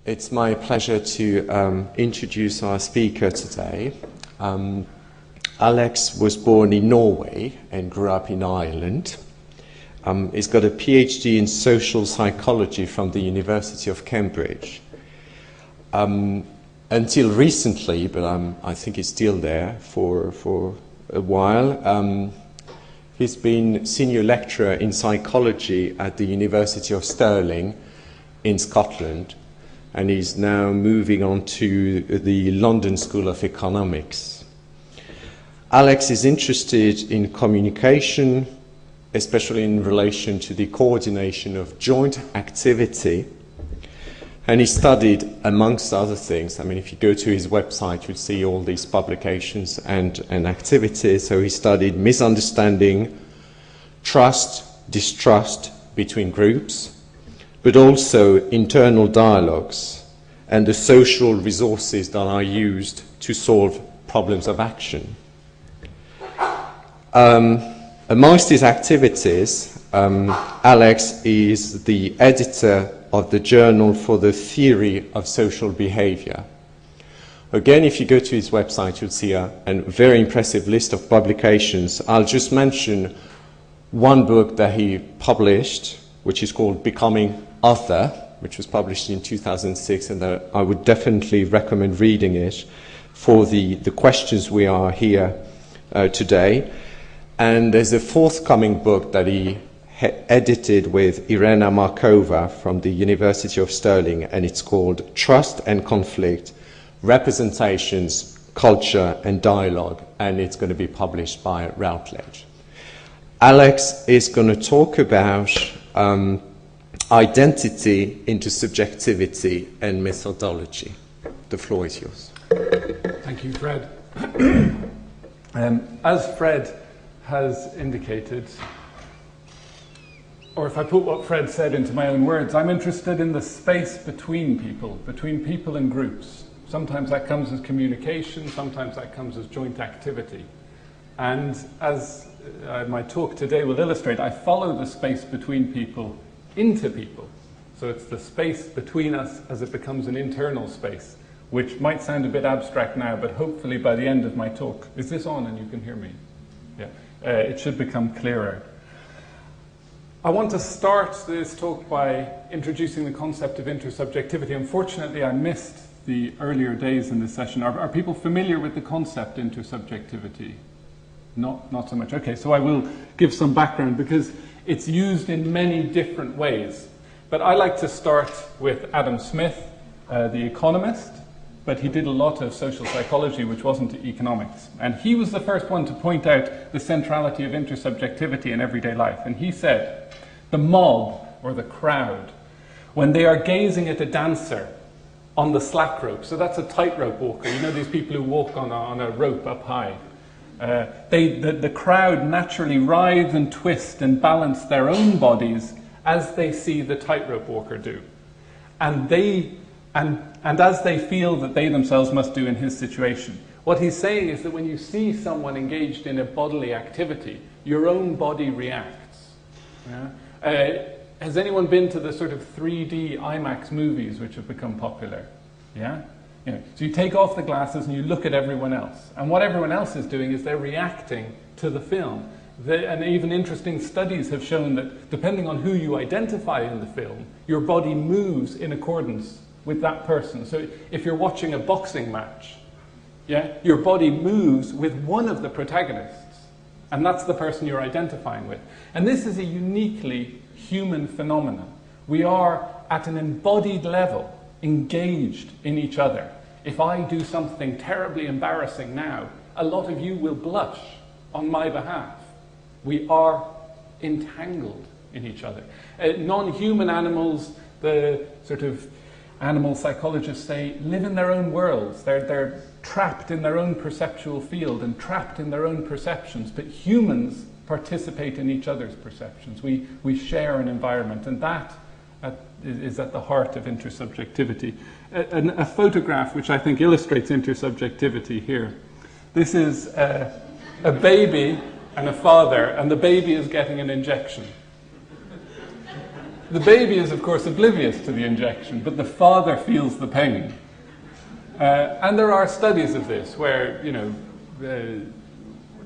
It's my pleasure to introduce our speaker today. Alex was born in Norway and grew up in Ireland. He's got a PhD in social psychology from the University of Cambridge. Until recently, but I think he's still there for a while, he's been senior lecturer in psychology at the University of Stirling in Scotland, and he's now moving on to the London School of Economics. Alex is interested in communication, especially in relation to the coordination of joint activity. And he studied, amongst other things, I mean, if you go to his website, you'll see all these publications and activities. So he studied misunderstanding, trust, distrust between groups, but also internal dialogues and the social resources that are used to solve problems of action. Amongst his activities, Alex is the editor of the Journal for the Theory of Social Behavior. Again, if you go to his website, you'll see a very impressive list of publications. I'll just mention one book that he published, which is called Becoming Other, which was published in 2006, and I would definitely recommend reading it for the questions we are here today. And there's a forthcoming book that he edited with Irene Markova from the University of Stirling, and it's called Trust and Conflict, Representations, Culture and Dialogue, and it's going to be published by Routledge. Alex is going to talk about identity, intersubjectivity and methodology. The floor is yours. Thank you, Fred. As Fred has indicated, or if I put what Fred said into my own words, I'm interested in the space between people and groups. Sometimes that comes as communication, sometimes that comes as joint activity. And as my talk today will illustrate, I follow the space between people into people. So it's the space between us as it becomes an internal space, which might sound a bit abstract now, but hopefully by the end of my talk, is this on and you can hear me? Yeah, it should become clearer. I want to start this talk by introducing the concept of intersubjectivity. Unfortunately, I missed the earlier days in this session. Are people familiar with the concept intersubjectivity? Not so much. Okay, so I will give some background because it's used in many different ways. But I like to start with Adam Smith, the economist, but he did a lot of social psychology, which wasn't economics. And he was the first one to point out the centrality of intersubjectivity in everyday life. And he said, the mob, or the crowd, when they are gazing at a dancer on the slack rope, so that's a tightrope walker, you know these people who walk on a rope up high, the crowd naturally writhe and twist and balance their own bodies as they see the tightrope walker do. And as they feel that they themselves must do in his situation. What he's saying is that when you see someone engaged in a bodily activity, your own body reacts. Yeah? Has anyone been to the sort of 3D IMAX movies which have become popular? Yeah? You know, so you take off the glasses and you look at everyone else. And what everyone else is doing is they're reacting to the film. And even interesting studies have shown that depending on who you identify in the film, your body moves in accordance with that person. So if you're watching a boxing match, yeah, your body moves with one of the protagonists. And that's the person you're identifying with. And this is a uniquely human phenomenon. We are, at an embodied level, engaged in each other. If I do something terribly embarrassing now, a lot of you will blush on my behalf. We are entangled in each other. Non-human animals, the sort of animal psychologists say, live in their own worlds. They're trapped in their own perceptual field and trapped in their own perceptions. But humans participate in each other's perceptions. We share an environment, and that is at the heart of intersubjectivity. A photograph which I think illustrates intersubjectivity here. This is a baby and a father, and the baby is getting an injection. The baby is, of course, oblivious to the injection, but the father feels the pain. And there are studies of this where, you know,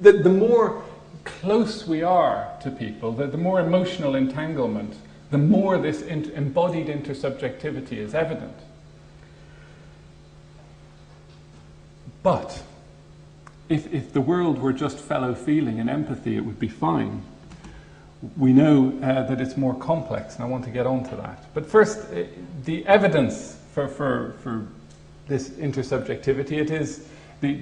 the more close we are to people, the more emotional entanglement, the more this embodied intersubjectivity is evident. But if the world were just fellow feeling and empathy, it would be fine. We know that it's more complex, and I want to get on to that. But first, the evidence for this intersubjectivity, it is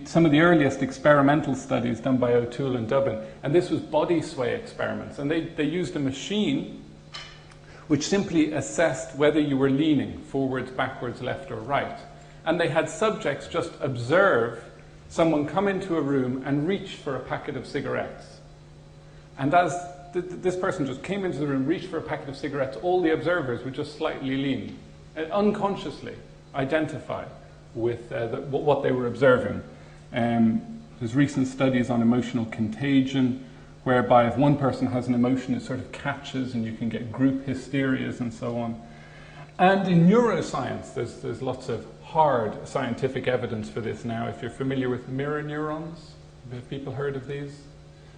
some of the earliest experimental studies done by O'Toole and Dubbin, and this was body sway experiments, and they used a machine which simply assessed whether you were leaning forwards, backwards, left or right. And they had subjects just observe someone come into a room and reach for a packet of cigarettes. And as this person just came into the room, reached for a packet of cigarettes, all the observers would just slightly lean, unconsciously identify with what they were observing. There's recent studies on emotional contagion, whereby if one person has an emotion, it sort of catches and you can get group hysterias and so on. And in neuroscience, there's lots of hard scientific evidence for this now. If you're familiar with mirror neurons, have people heard of these?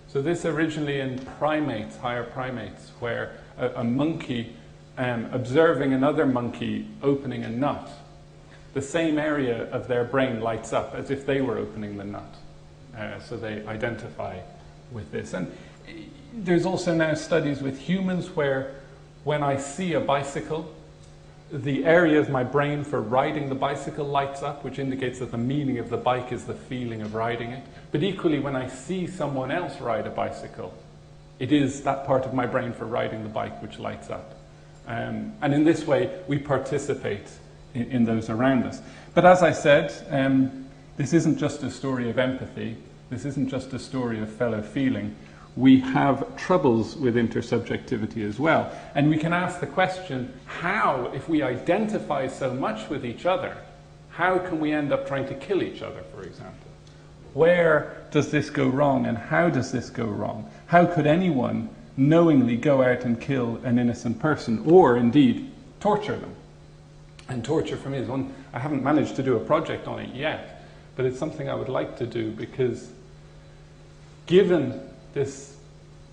So this originally in primates, higher primates, where a monkey observing another monkey opening a nut, the same area of their brain lights up as if they were opening the nut. So they identify with this. And there's also now studies with humans where when I see a bicycle, the area of my brain for riding the bicycle lights up, which indicates that the meaning of the bike is the feeling of riding it. But equally, when I see someone else ride a bicycle, it is that part of my brain for riding the bike which lights up. And in this way, we participate in those around us. But as I said, this isn't just a story of empathy. This isn't just a story of fellow feeling. We have troubles with intersubjectivity as well. And we can ask the question, how, if we identify so much with each other, how can we end up trying to kill each other, for example? Where does this go wrong, and how does this go wrong? How could anyone knowingly go out and kill an innocent person, or indeed torture them? And torture for me is one, I haven't managed to do a project on it yet, but it's something I would like to do, because given this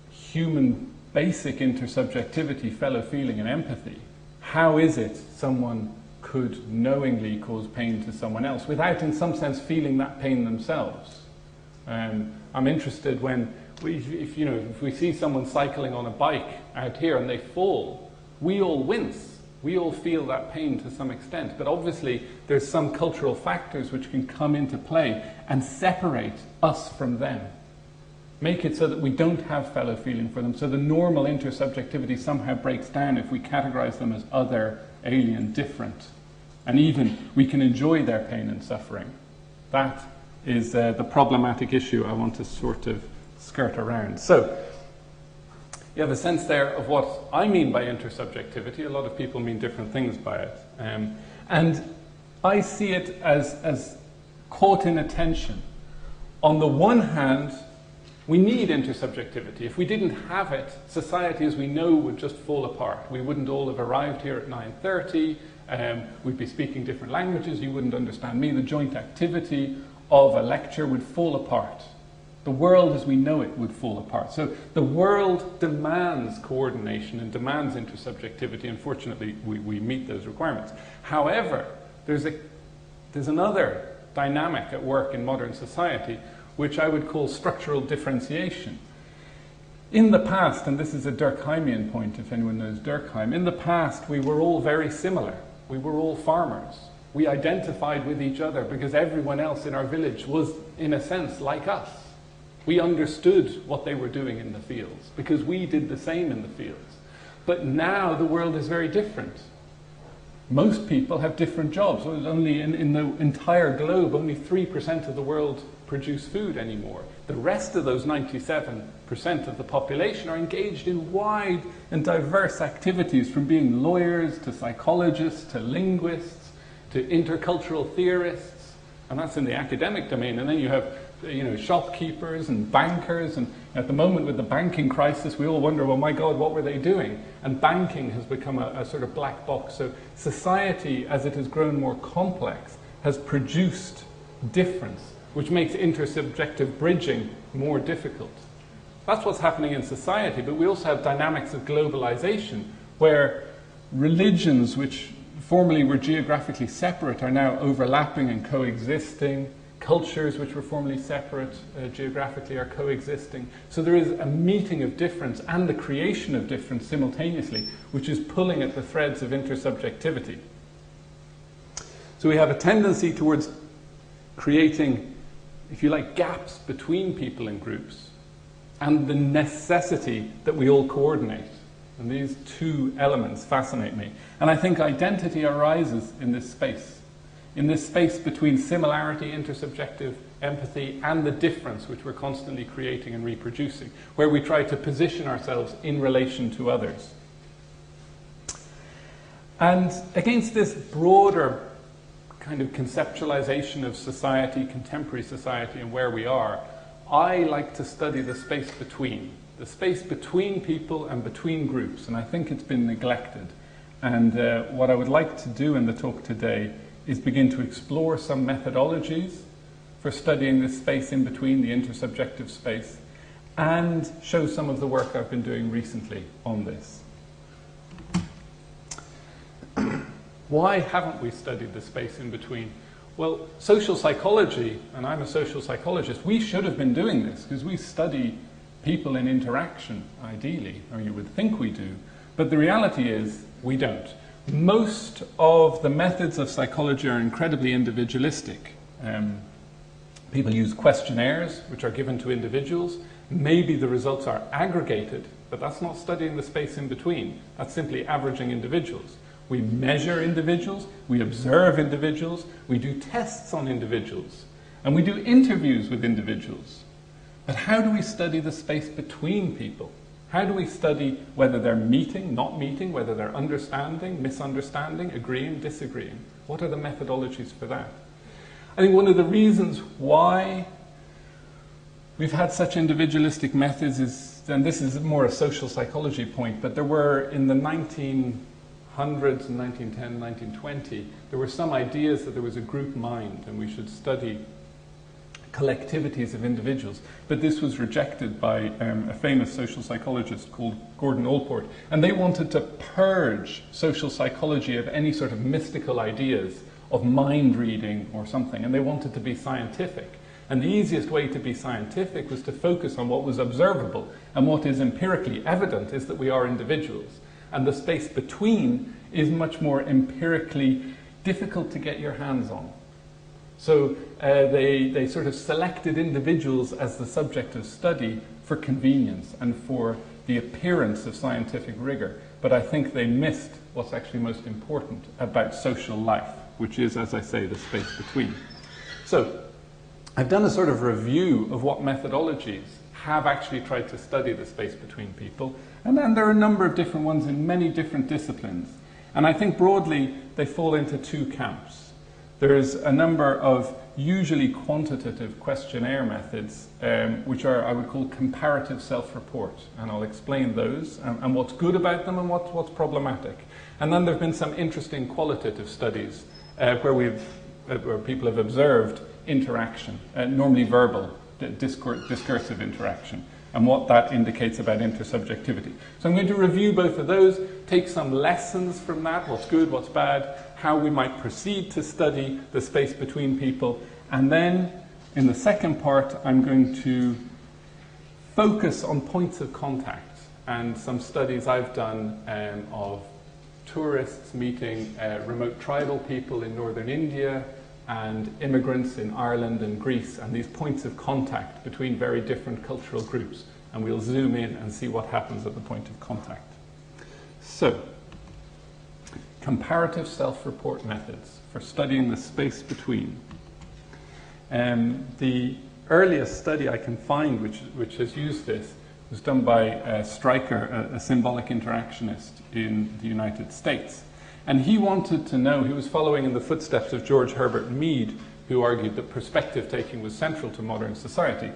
human basic intersubjectivity, fellow feeling and empathy, how is it someone could knowingly cause pain to someone else without in some sense feeling that pain themselves? I'm interested when, if we see someone cycling on a bike out here and they fall, we all wince. We all feel that pain to some extent, but obviously there's some cultural factors which can come into play and separate us from them. Make it so that we don't have fellow feeling for them, so the normal intersubjectivity somehow breaks down if we categorize them as other, alien, different. And even we can enjoy their pain and suffering. That is the problematic issue I want to sort of skirt around. So, you have a sense there of what I mean by intersubjectivity. A lot of people mean different things by it. And I see it as caught in a tension. On the one hand, we need intersubjectivity. If we didn't have it, society as we know would just fall apart. We wouldn't all have arrived here at 9:30. We'd be speaking different languages. You wouldn't understand me. The joint activity of a lecture would fall apart. The world as we know it would fall apart. So the world demands coordination and demands intersubjectivity. Unfortunately, we meet those requirements. However, there's another dynamic at work in modern society which I would call structural differentiation. In the past, and this is a Durkheimian point if anyone knows Durkheim, in the past we were all very similar. We were all farmers. We identified with each other because everyone else in our village was, in a sense, like us. We understood what they were doing in the fields because we did the same in the fields. But now the world is very different. Most people have different jobs. Only in the entire globe, only 3% of the world produce food anymore. The rest of those 97% of the population are engaged in wide and diverse activities, from being lawyers to psychologists to linguists to intercultural theorists And that's in the academic domain. And then you have, shopkeepers and bankers. And at the moment with the banking crisis, we all wonder, well, my God, what were they doing? And banking has become a sort of black box. So society, as it has grown more complex, has produced difference, which makes intersubjective bridging more difficult. That's what's happening in society. But we also have dynamics of globalization, where religions, which formerly were geographically separate, are now overlapping and coexisting. Cultures, which were formerly separate geographically, are coexisting. So there is a meeting of difference and the creation of difference simultaneously, which is pulling at the threads of intersubjectivity. So we have a tendency towards creating, if you like, gaps between people and groups, and the necessity that we all coordinate. And these two elements fascinate me. And I think identity arises in this space between similarity, intersubjective empathy, and the difference which we're constantly creating and reproducing, where we try to position ourselves in relation to others. And against this broader kind of conceptualization of society, contemporary society, and where we are, I like to study the space between people and between groups, and I think it's been neglected. And what I would like to do in the talk today is begin to explore some methodologies for studying this space in between, the intersubjective space, and show some of the work I've been doing recently on this. Why haven't we studied the space in between? Well, social psychology, and I'm a social psychologist, we should have been doing this because we study people in interaction, ideally, or you would think we do, but the reality is we don't. Most of the methods of psychology are incredibly individualistic. People use questionnaires, which are given to individuals. Maybe the results are aggregated, but that's not studying the space in between. That's simply averaging individuals. We measure individuals, we observe individuals, we do tests on individuals, and we do interviews with individuals. But how do we study the space between people? How do we study whether they're meeting, not meeting, whether they're understanding, misunderstanding, agreeing, disagreeing? What are the methodologies for that? I think one of the reasons why we've had such individualistic methods is, and this is more a social psychology point, but there were in the 1900s, 1910, 1920, there were some ideas that there was a group mind and we should study collectivities of individuals, but this was rejected by a famous social psychologist called Gordon Allport, and they wanted to purge social psychology of any sort of mystical ideas of mind reading or something, and they wanted to be scientific. And the easiest way to be scientific was to focus on what was observable, and what is empirically evident is that we are individuals, and the space between is much more empirically difficult to get your hands on. So they sort of selected individuals as the subject of study for convenience and for the appearance of scientific rigor. But I think they missed what's actually most important about social life, which is, as I say, the space between. So I've done a sort of review of what methodologies have actually tried to study the space between people. And then there are a number of different ones in many different disciplines. And I think broadly they fall into two camps. There's a number of usually quantitative questionnaire methods, which are, I would call, comparative self-report. And I'll explain those and what's good about them and what's problematic. And then there have been some interesting qualitative studies where people have observed interaction, normally verbal, discursive interaction, and what that indicates about intersubjectivity. So I'm going to review both of those, take some lessons from that, what's good, what's bad, how we might proceed to study the space between people, and then in the second part I'm going to focus on points of contact and some studies I've done of tourists meeting remote tribal people in northern India and immigrants in Ireland and Greece, and these points of contact between very different cultural groups. And we'll zoom in and see what happens at the point of contact. So, comparative self-report methods for studying the space between. The earliest study I can find which has used this was done by Stryker, a symbolic interactionist in the United States. And he wanted to know, he was following in the footsteps of George Herbert Mead, who argued that perspective taking was central to modern society.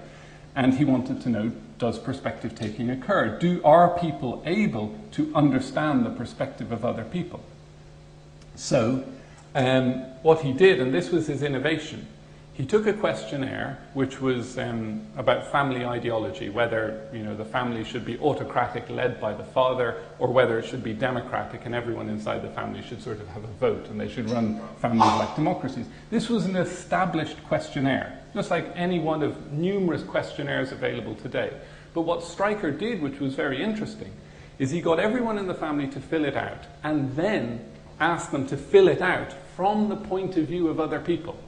And he wanted to know, does perspective taking occur? Are people able to understand the perspective of other people? So, what he did, and this was his innovation, he took a questionnaire which was about family ideology, whether the family should be autocratic, led by the father, or whether it should be democratic and everyone inside the family should sort of have a vote and they should run families like democracies. This was an established questionnaire, just like any one of numerous questionnaires available today. But what Stryker did, which was very interesting, is he got everyone in the family to fill it out and then asked them to fill it out from the point of view of other people.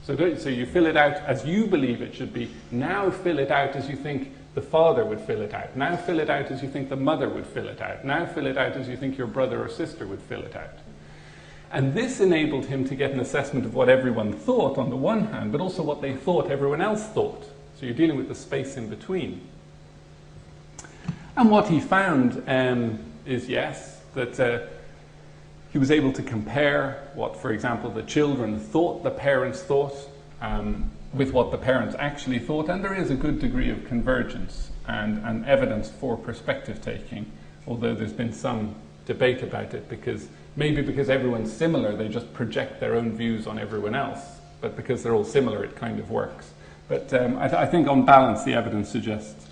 So you fill it out as you believe it should be. Now fill it out as you think the father would fill it out. Now fill it out as you think the mother would fill it out. Now fill it out as you think your brother or sister would fill it out. And this enabled him to get an assessment of what everyone thought on the one hand, but also what they thought everyone else thought. So you're dealing with the space in between. And what he found is, yes, that he was able to compare what, for example, the children thought the parents thought with what the parents actually thought, and there is a good degree of convergence and evidence for perspective taking, although there's been some debate about it, because everyone's similar, they just project their own views on everyone else, but because they're all similar, it kind of works. But I think on balance, the evidence suggests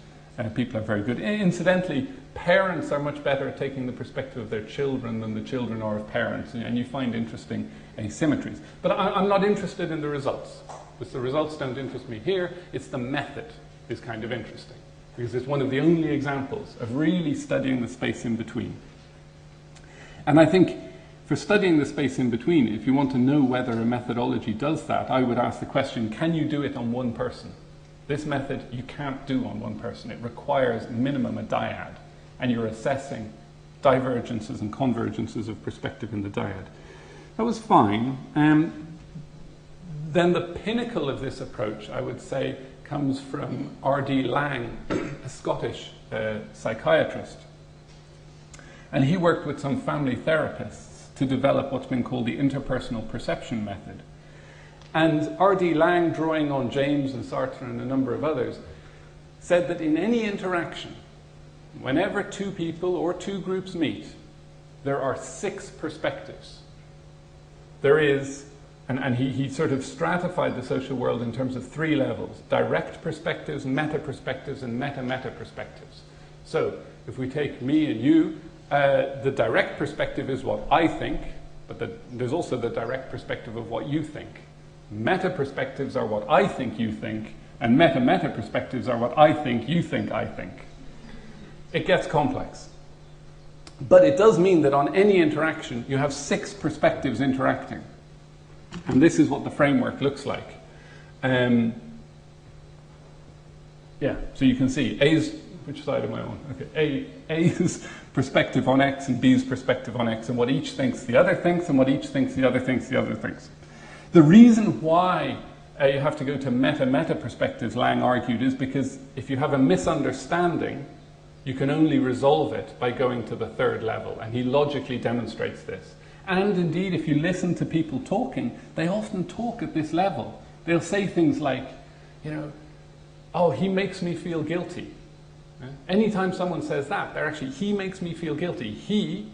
people are very good. Incidentally, parents are much better at taking the perspective of their children than the children are of parents, and you find interesting asymmetries. But I'm not interested in the results, because the results don't interest me here. It's the method is kind of interesting, because it's one of the only examples of really studying the space in between. And I think for studying the space in between, if you want to know whether a methodology does that, I would ask the question, can you do it on one person? This method you can't do on one person. It requires minimum a dyad, and you're assessing divergences and convergences of perspective in the dyad. That was fine. Then the pinnacle of this approach, I would say, comes from R.D. Laing, a Scottish psychiatrist. And he worked with some family therapists to develop what's been called the interpersonal perception method. And R.D. Laing, drawing on James and Sartre and a number of others, said that in any interaction, whenever two people or two groups meet, there are 6 perspectives. There is, and he sort of stratified the social world in terms of 3 levels: direct perspectives, meta-perspectives, and meta-meta-perspectives. So, if we take me and you, the direct perspective is what I think, but there's also the direct perspective of what you think. Meta-perspectives are what I think you think, and meta-meta-perspectives are what I think you think I think. It gets complex. But it does mean that on any interaction, you have 6 perspectives interacting. And this is what the framework looks like. Yeah, so you can see A's, which side am I on? Okay, A's perspective on X and B's perspective on X, and what each thinks the other thinks, and what each thinks the other thinks the other thinks. The reason why you have to go to meta-meta perspectives, Laing argued, is because if you have a misunderstanding, you can only resolve it by going to the 3rd level, and he logically demonstrates this. And indeed, if you listen to people talking, they often talk at this level. They'll say things like, oh, he makes me feel guilty. Anytime someone says that, they're actually, he makes me feel guilty. He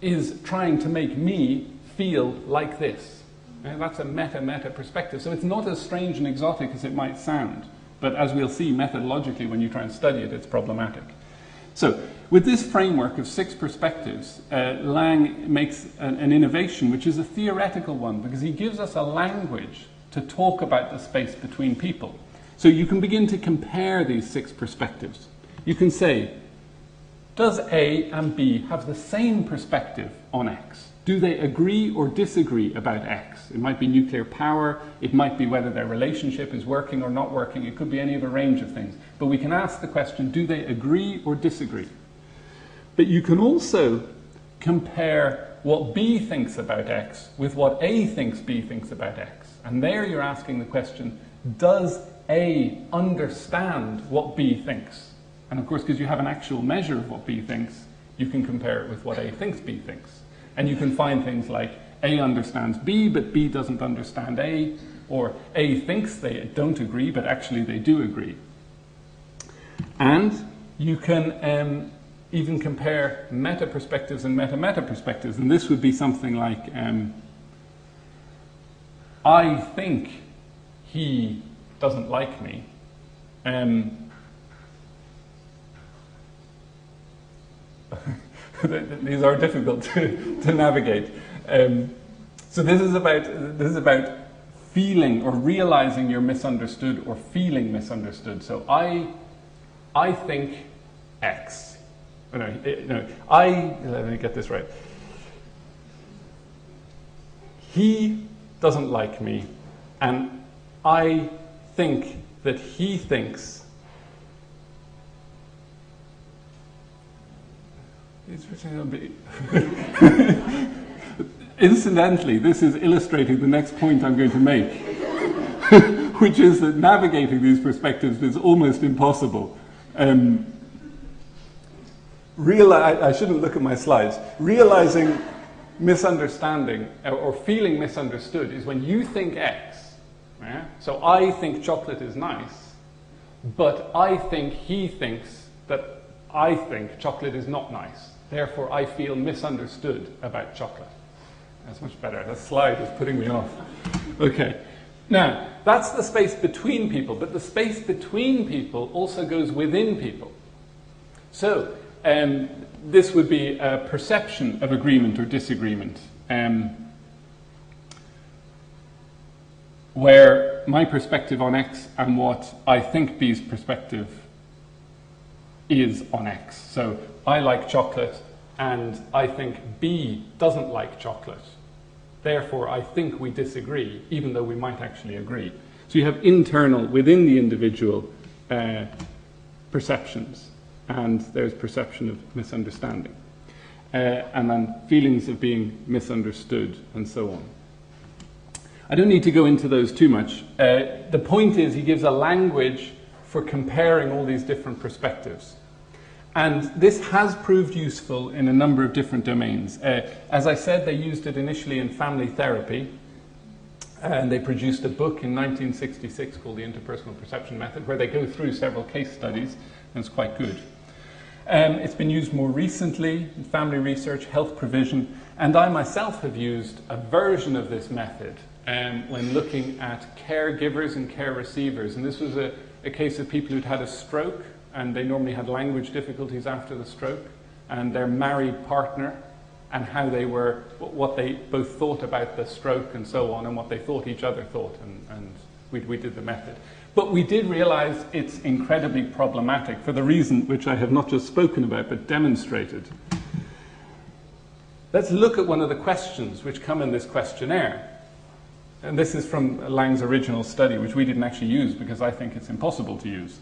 is trying to make me feel like this. And that's a meta-meta perspective. So it's not as strange and exotic as it might sound. But as we'll see, methodologically, when you try and study it, it's problematic. So with this framework of 6 perspectives, Laing makes an innovation, which is a theoretical one, because he gives us a language to talk about the space between people. So you can begin to compare these 6 perspectives. You can say, does A and B have the same perspective on X? Do they agree or disagree about X? It might be nuclear power, it might be whether their relationship is working or not working, it could be any of a range of things. But we can ask the question, do they agree or disagree? But you can also compare what B thinks about X with what A thinks B thinks about X. And there you're asking the question, does A understand what B thinks? And of course, because you have an actual measure of what B thinks, you can compare it with what A thinks B thinks. And you can find things like A understands B, but B doesn't understand A. or A thinks they don't agree, but actually they do agree. And you can even compare meta-perspectives and meta-meta-perspectives, and this would be something like, I think he doesn't like me. These are difficult to navigate. So this is about feeling or realizing you're misunderstood or feeling misunderstood. So I think X. Let me get this right. He doesn't like me, and I think that he thinks. Incidentally, this is illustrating the next point I'm going to make, which is that navigating these perspectives is almost impossible. I shouldn't look at my slides. Realizing misunderstanding or feeling misunderstood is when you think X. Yeah? So I think chocolate is nice, but I think he thinks that I think chocolate is not nice. Therefore, I feel misunderstood about chocolate. That's much better. That slide is putting me off. Okay. Now, that's the space between people, but the space between people also goes within people. So, this would be a perception of agreement or disagreement, where my perspective on X and what I think B's perspective is on X. So, I like chocolate, and I think B doesn't like chocolate. Therefore, I think we disagree, even though we might actually agree. So you have internal, within the individual, perceptions, and there's perception of misunderstanding. And then feelings of being misunderstood, and so on. I don't need to go into those too much. The point is, he gives a language for comparing all these different perspectives. And this has proved useful in a number of different domains. As I said, they used it initially in family therapy, and they produced a book in 1966 called the Interpersonal Perception Method, where they go through several case studies, and it's quite good. It's been used more recently in family research, health provision, and I myself have used a version of this method when looking at caregivers and care receivers. And this was a case of people who'd had a stroke, and they normally had language difficulties after the stroke, and their married partner, and how they were, what they both thought about the stroke and so on, and what they thought each other thought, and we did the method. But we did realize it's incredibly problematic for the reason which I have not just spoken about, but demonstrated. Let's look at one of the questions which come in this questionnaire. And this is from Lang's original study, which we didn't actually use because I think it's impossible to use.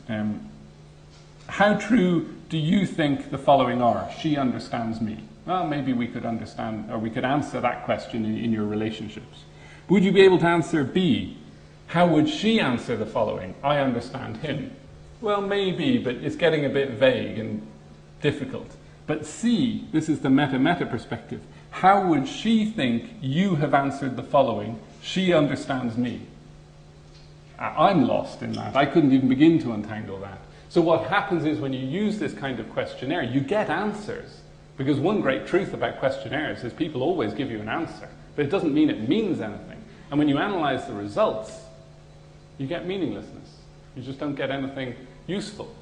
How true do you think the following are? She understands me. Well, maybe we could understand, or we could answer that question in your relationships. Would you be able to answer B? How would she answer the following? I understand him. Well, maybe, but it's getting a bit vague and difficult. But C, this is the meta-meta perspective. How would she think you have answered the following? She understands me. I'm lost in that. I couldn't even begin to untangle that. So what happens is when you use this kind of questionnaire, you get answers. Because one great truth about questionnaires is people always give you an answer, but it doesn't mean it means anything. And when you analyze the results, you get meaninglessness. You just don't get anything useful.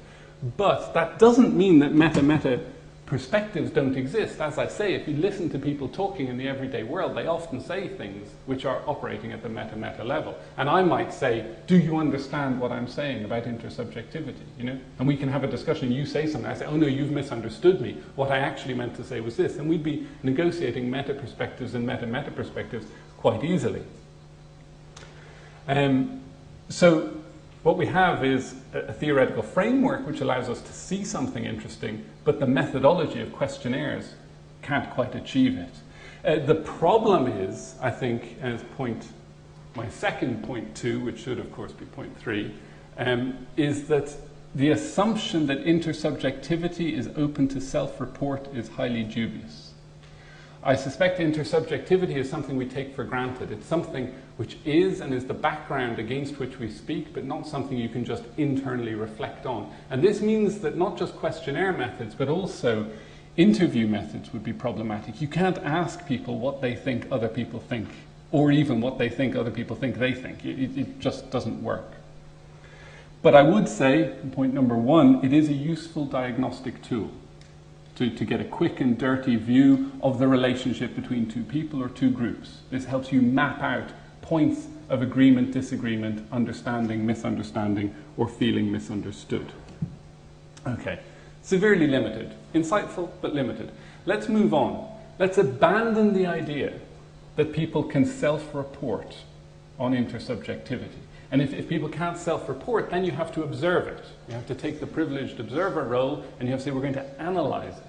But that doesn't mean that meta-meta perspectives don't exist. As I say, if you listen to people talking in the everyday world, they often say things which are operating at the meta-meta level. And I might say, do you understand what I'm saying about intersubjectivity? You know? And we can have a discussion. You say something. I say, oh no, you've misunderstood me. What I actually meant to say was this. And we'd be negotiating meta-perspectives and meta-meta perspectives quite easily. So what we have is a theoretical framework which allows us to see something interesting, but the methodology of questionnaires can't quite achieve it. The problem is, I think, as my second point 2, which should of course be point 3, is that the assumption that intersubjectivity is open to self-report is highly dubious. I suspect intersubjectivity is something we take for granted. It's something which is and is the background against which we speak, but not something you can just internally reflect on. And this means that not just questionnaire methods, but also interview methods would be problematic. You can't ask people what they think other people think, or even what they think other people think they think. It just doesn't work. But I would say, point number one, it is a useful diagnostic tool to get a quick and dirty view of the relationship between two people or two groups. This helps you map out points of agreement, disagreement, understanding, misunderstanding, or feeling misunderstood. Okay, severely limited. Insightful, but limited. Let's move on. Let's abandon the idea that people can self-report on intersubjectivity. And if people can't self-report, then you have to observe it. You have to take the privileged observer role, and you have to say, we're going to analyze it.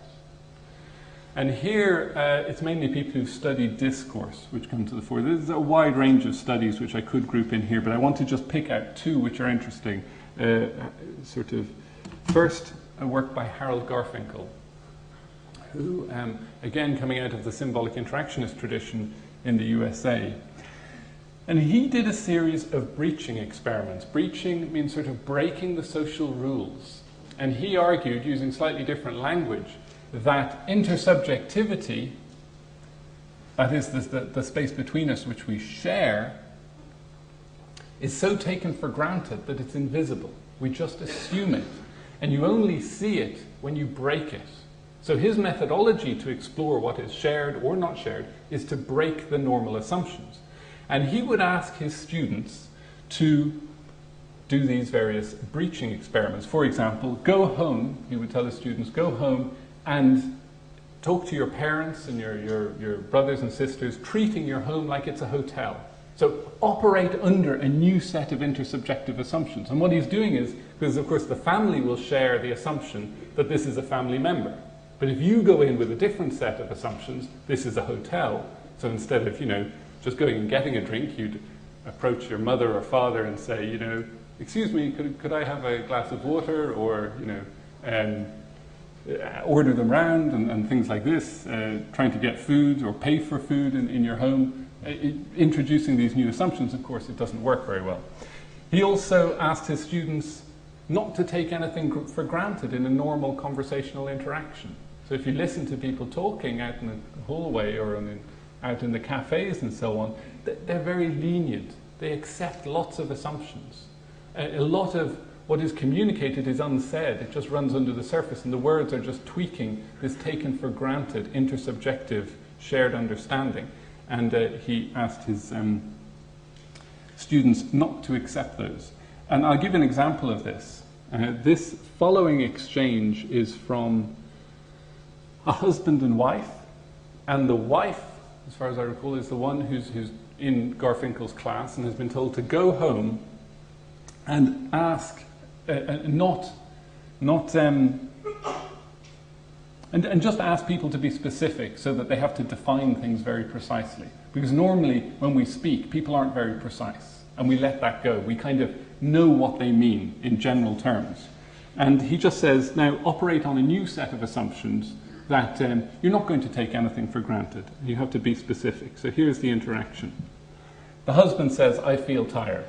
And here, it's mainly people who've studied discourse which come to the fore. There's a wide range of studies which I could group in here, but I want to just pick out two which are interesting. First, a work by Harold Garfinkel, who, again, coming out of the symbolic interactionist tradition in the USA. And he did a series of breaching experiments. Breaching means sort of breaking the social rules. And he argued, using slightly different language, that intersubjectivity, that is the space between us which we share, is so taken for granted that it's invisible. We just assume it. And you only see it when you break it. So his methodology to explore what is shared or not shared is to break the normal assumptions. And he would ask his students to do these various breaching experiments. For example, go home, he would tell his students, go home and talk to your parents and your brothers and sisters, treating your home like it's a hotel. So operate under a new set of intersubjective assumptions. And what he's doing is, because of course the family will share the assumption that this is a family member. But if you go in with a different set of assumptions, this is a hotel, so instead of, just going and getting a drink, you'd approach your mother or father and say, excuse me, could I have a glass of water, or, order them round and things like this, trying to get food or pay for food in your home. Introducing these new assumptions, of course, it doesn't work very well. He also asked his students not to take anything for granted in a normal conversational interaction. So if you listen to people talking out in the hallway or out in the cafes and so on, they're very lenient. They accept lots of assumptions. A lot of what is communicated is unsaid. It just runs under the surface, and the words are just tweaking this taken for granted, intersubjective, shared understanding. And he asked his students not to accept those. And I'll give an example of this. This following exchange is from a husband and wife, and the wife, as far as I recall, is the one who's in Garfinkel's class and has been told to go home and ask, and just ask people to be specific, so that they have to define things very precisely. Because normally when we speak, people aren't very precise, and we let that go. We kind of know what they mean in general terms. And he just says, now operate on a new set of assumptions that you're not going to take anything for granted. You have to be specific. So here's the interaction. The husband says, I feel tired.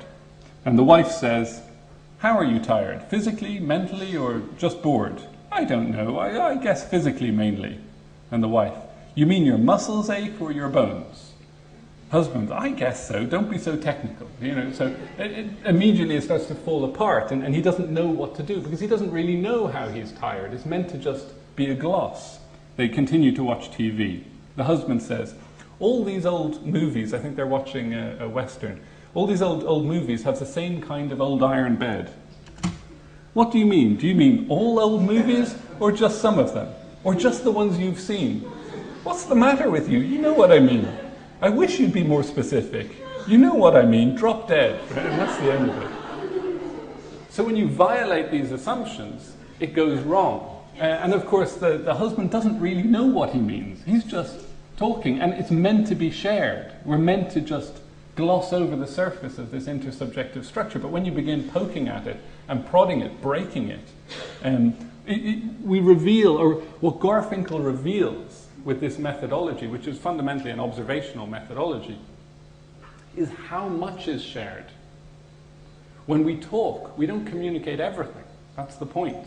And the wife says, how are you tired? Physically, mentally, or just bored? I don't know. I guess physically mainly. And the wife, you mean your muscles ache or your bones? Husband, I guess so. Don't be so technical. So immediately it starts to fall apart, and he doesn't know what to do, because he doesn't really know how he's tired. It's meant to just be a gloss. They continue to watch TV. The husband says, all these old movies, I think they're watching a Western, all these old movies have the same kind of old iron bed. What do you mean? Do you mean all old movies, or just some of them? Or just the ones you've seen? What's the matter with you? You know what I mean. I wish you'd be more specific. You know what I mean. Drop dead. Right? And that's the end of it. So when you violate these assumptions, it goes wrong. And of course, the husband doesn't really know what he means. He's just talking, and it's meant to be shared. We're meant to just gloss over the surface of this intersubjective structure. But when you begin poking at it and prodding it, breaking it, we reveal, or what Garfinkel reveals, with this methodology, which is fundamentally an observational methodology, is how much is shared. When we talk, we don't communicate everything. That's the point.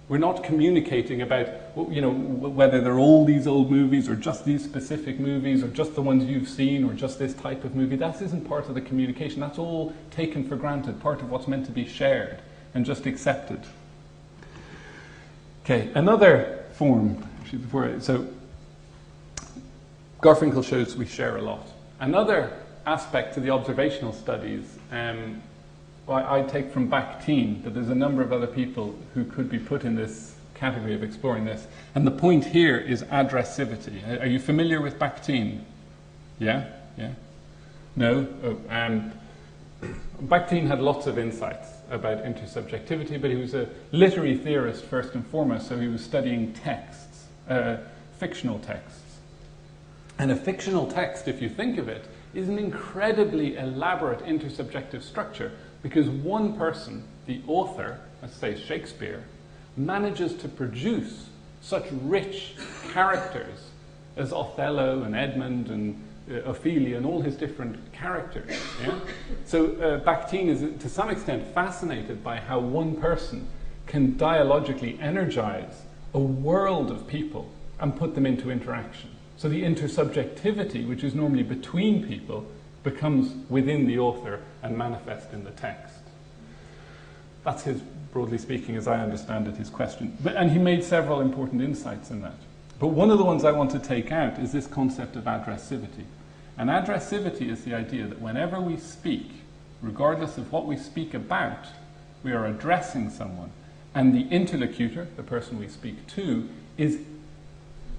We're not communicating about, you know, whether they're all these old movies or just these specific movies or just the ones you've seen or just this type of movie. That isn't part of the communication. That's all taken for granted, part of what's meant to be shared and just accepted. Okay, another form. So Garfinkel shows we share a lot. Another aspect to the observational studies, I take from Bakhtin, but there's a number of other people who could be put in this category of exploring this. And the point here is addressivity. Are you familiar with Bakhtin? Yeah? Yeah? No? Bakhtin had lots of insights about intersubjectivity, but he was a literary theorist first and foremost, so he was studying texts, fictional texts. And a fictional text, if you think of it, is an incredibly elaborate intersubjective structure, because one person, the author, let's say Shakespeare, manages to produce such rich characters as Othello and Edmund and Ophelia and all his different characters. Yeah? So Bakhtin is, to some extent, fascinated by how one person can dialogically energize a world of people and put them into interaction. So the intersubjectivity, which is normally between people, becomes within the author and manifest in the text. That's his, broadly speaking, as I understand it, his question. And he made several important insights in that. But one of the ones I want to take out is this concept of addressivity. And addressivity is the idea that whenever we speak, regardless of what we speak about, we are addressing someone. And the interlocutor, the person we speak to, is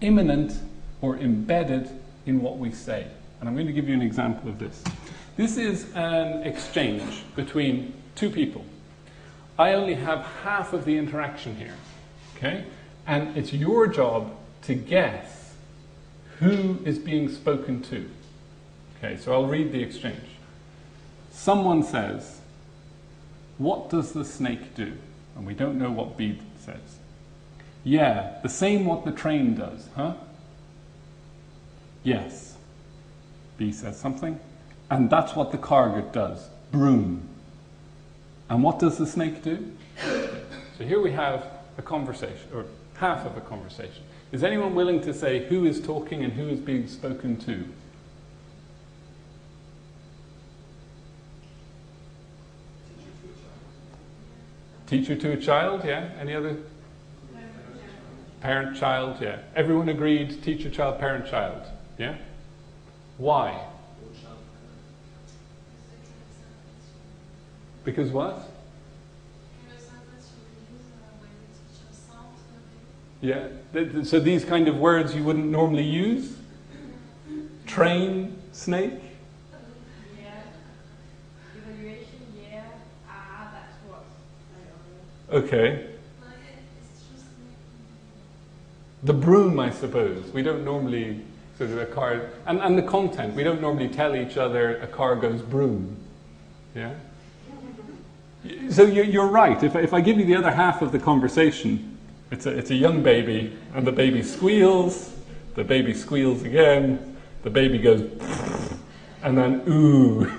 immanent or embedded in what we say. And I'm going to give you an example of this. This is an exchange between two people. I only have half of the interaction here, okay? And it's your job to guess who is being spoken to. Okay, so I'll read the exchange. Someone says, "What does the snake do?" And we don't know what B says. "Yeah, the same what the train does, huh?" "Yes." B says something. "And that's what the car does, broom." "And what does the snake do?" So here we have a conversation, or half of a conversation. Is anyone willing to say who is talking and who is being spoken to? Teacher to a child, yeah? Any other? Parent, child, yeah. Everyone agreed, teacher, child, parent, child, yeah? Why? Because what? Yeah, so these kind of words you wouldn't normally use? Train, snake? Yeah. Evaluation, yeah. Ah, that's what. Okay. The broom, I suppose. We don't normally sort of a car, and the content. We don't normally tell each other a car goes broom. Yeah. So you're right. If I give you the other half of the conversation, it's a young baby, and the baby squeals. The baby squeals again. The baby goes, and then ooh,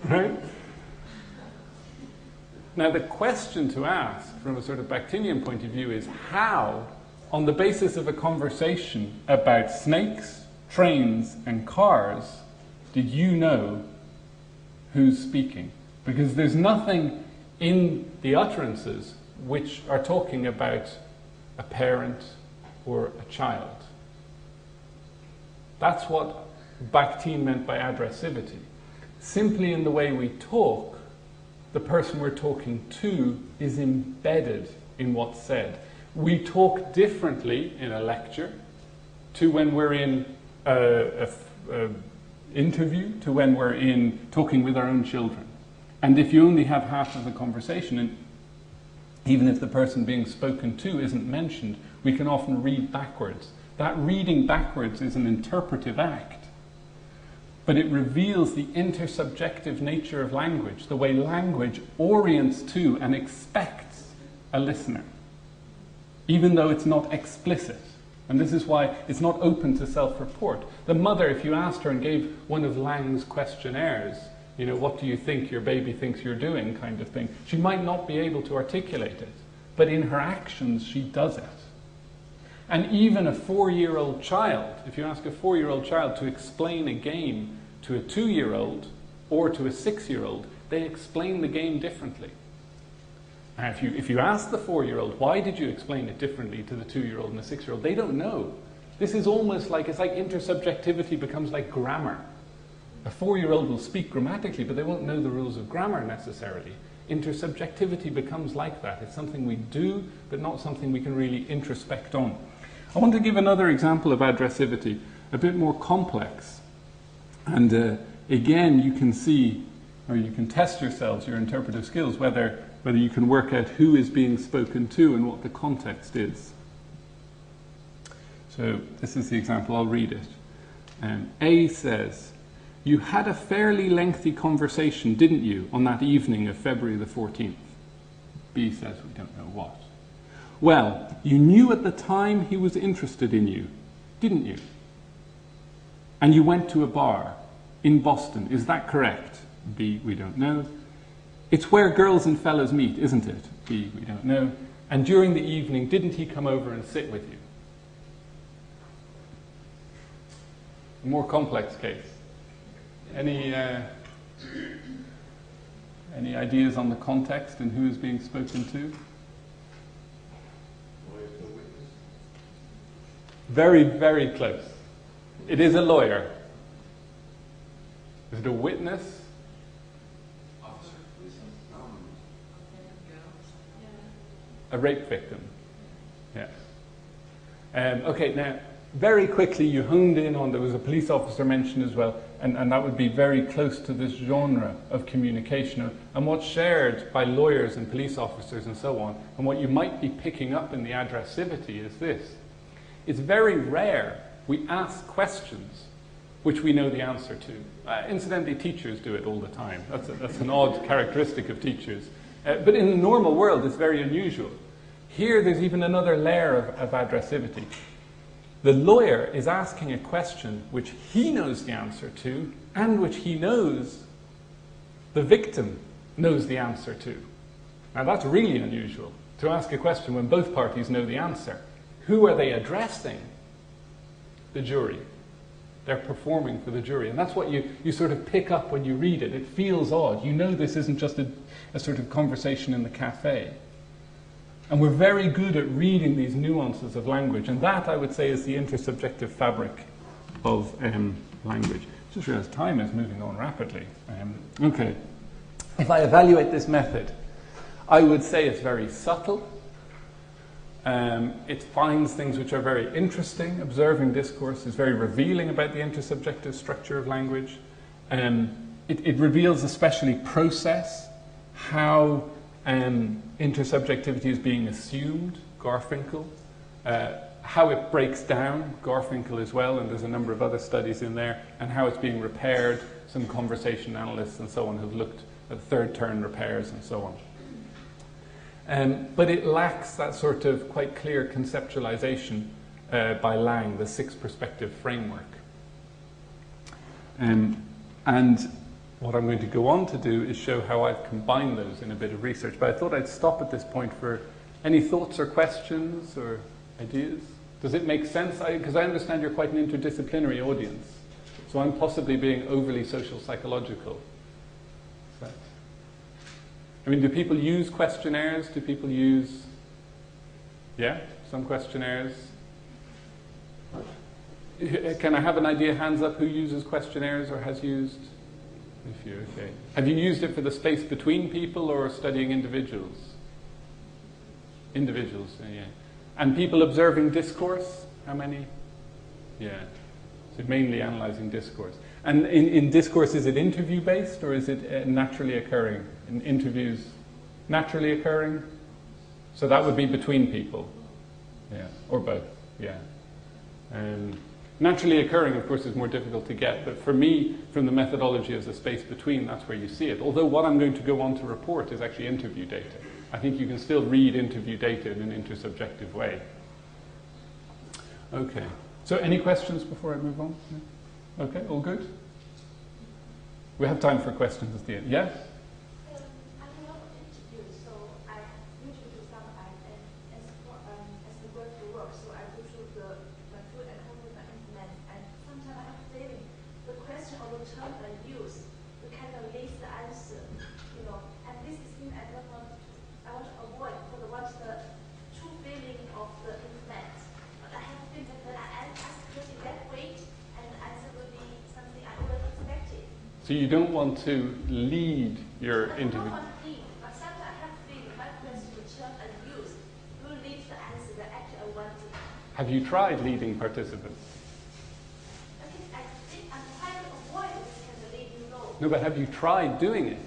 right? Now the question to ask from a sort of Bakhtinian point of view is how, on the basis of a conversation about snakes, trains and cars, did you know who's speaking? Because there's nothing in the utterances which are talking about a parent or a child. That's what Bakhtin meant by addressivity. Simply in the way we talk, the person we're talking to is embedded in what's said. We talk differently in a lecture to when we're in an interview, to when we're in talking with our own children. And if you only have half of the conversation, and even if the person being spoken to isn't mentioned, we can often read backwards. That reading backwards is an interpretive act, but it reveals the intersubjective nature of language, the way language orients to and expects a listener, even though it's not explicit. And this is why it's not open to self-report. The mother, if you asked her and gave one of Lang's questionnaires, you know, what do you think your baby thinks you're doing, kind of thing, she might not be able to articulate it. But in her actions, she does it. And even a 4-year-old child, if you ask a 4-year-old child to explain a game to a 2-year-old or to a 6-year-old, they explain the game differently. And if you ask the 4-year-old, why did you explain it differently to the 2-year-old and the 6-year-old, they don't know. This is almost like, it's like intersubjectivity becomes like grammar. A 4-year-old will speak grammatically, but they won't know the rules of grammar necessarily. Intersubjectivity becomes like that. It's something we do, but not something we can really introspect on. I want to give another example of addressivity, a bit more complex. And again, you can see, or you can test yourselves, your interpretive skills, whether you can work out who is being spoken to and what the context is. So this is the example, I'll read it. A says, "You had a fairly lengthy conversation, didn't you, on that evening of February the 14th? B says, "We don't know what." "Well, you knew at the time he was interested in you, didn't you? And you went to a bar in Boston, is that correct?" B, "We don't know." "It's where girls and fellows meet, isn't it?" B, "We don't know." "And during the evening, didn't he come over and sit with you?" A more complex case. Any ideas on the context and who is being spoken to? Very, very close. It is a lawyer. Is it a witness? A rape victim. Yeah. Okay, now, very quickly you honed in on, there was a police officer mentioned as well, and that would be very close to this genre of communication and what's shared by lawyers and police officers and so on, and what you might be picking up in the addressivity is this. It's very rare we ask questions which we know the answer to. Incidentally, teachers do it all the time. That's an odd characteristic of teachers. But in the normal world, it's very unusual. Here, there's even another layer of addressivity. The lawyer is asking a question which he knows the answer to, and which he knows the victim knows the answer to. Now, that's really unusual, to ask a question when both parties know the answer. Who are they addressing? The jury. They're performing for the jury. And that's what you sort of pick up when you read it. It feels odd. You know this isn't just a sort of conversation in the cafe. And we're very good at reading these nuances of language. And that, I would say, is the intersubjective fabric of language. Just realized time is moving on rapidly. Okay. If I evaluate this method, I would say it's very subtle. It finds things which are very interesting. Observing discourse is very revealing about the intersubjective structure of language. It reveals especially process, how intersubjectivity is being assumed, Garfinkel, how it breaks down, Garfinkel as well, and there's a number of other studies in there, and how it's being repaired. Some conversation analysts and so on have looked at third turn repairs and so on. But it lacks that sort of quite clear conceptualization by Lang, the 6-perspective framework. And what I'm going to go on to do is show how I've combined those in a bit of research. But I thought I'd stop at this point for any thoughts or questions or ideas. Does it make sense? Because I understand you're quite an interdisciplinary audience. So I'm possibly being overly social psychological. I mean, do people use questionnaires? Do people use, yeah, some questionnaires? Can I have an idea, hands up, who uses questionnaires or has used? A few, okay. Have you used it for the space between people or studying individuals? Individuals, yeah. And people observing discourse, how many? Yeah, so mainly analyzing discourse. And in discourse, is it interview-based or is it naturally occurring? In interviews, naturally occurring? So that would be between people. Yeah, or both, yeah. Naturally occurring, of course, is more difficult to get, but for me, from the methodology of the space between, that's where you see it. Although what I'm going to go on to report is actually interview data. I think you can still read interview data in an intersubjective way. Okay. So any questions before I move on? No? Okay, all good? We have time for questions at the end. Yeah? I cannot interview, so I usually do some as the work to work. So I go through my food and home with my implement, and sometimes I have a feeling the question or the term I use, the kind of leaves the answer, you know. And this is thing I don't want to. I want to avoid for the what's the true feeling of the implement. But I have a feeling that I ask the question that way, and the answer will be something I would have expected. So you don't want to lead your interview? I don't want to lead, but sometimes I have a feeling my question, the term I use, will lead the answer that actually I want to. Have you tried leading participants? I think I'm trying to avoid this kind of leading role. No, but have you tried doing it?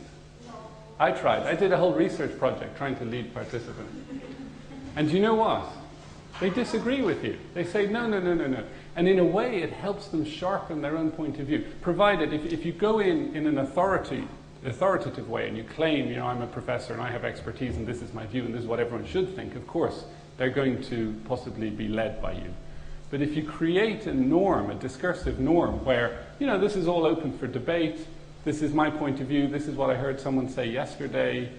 No. I tried. I did a whole research project trying to lead participants. And you know what? They disagree with you. They say, no, no, no, no, no. And in a way, it helps them sharpen their own point of view. Provided, if you go in an authoritative way and you claim, you know, I'm a professor and I have expertise and this is my view and this is what everyone should think, of course, they're going to possibly be led by you. But if you create a norm, a discursive norm, where, you know, this is all open for debate, this is my point of view, this is what I heard someone say yesterday,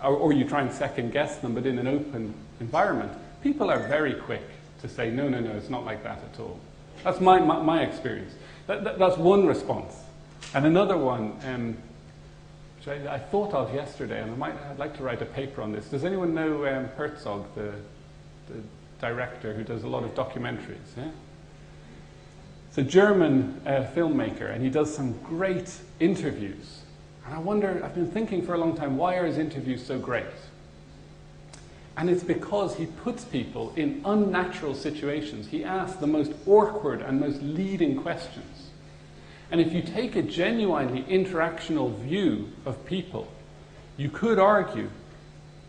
or you try and second guess them, but in an open environment, people are very quick to say, no, no, no, it's not like that at all. That's my experience. That's one response. And another one, which I thought of yesterday, and I'd like to write a paper on this. Does anyone know Herzog, the director who does a lot of documentaries? Yeah? It's a German filmmaker, and he does some great interviews. And I wonder, I've been thinking for a long time, why are his interviews so great? And it's because he puts people in unnatural situations. He asks the most awkward and most leading questions. And if you take a genuinely interactional view of people, you could argue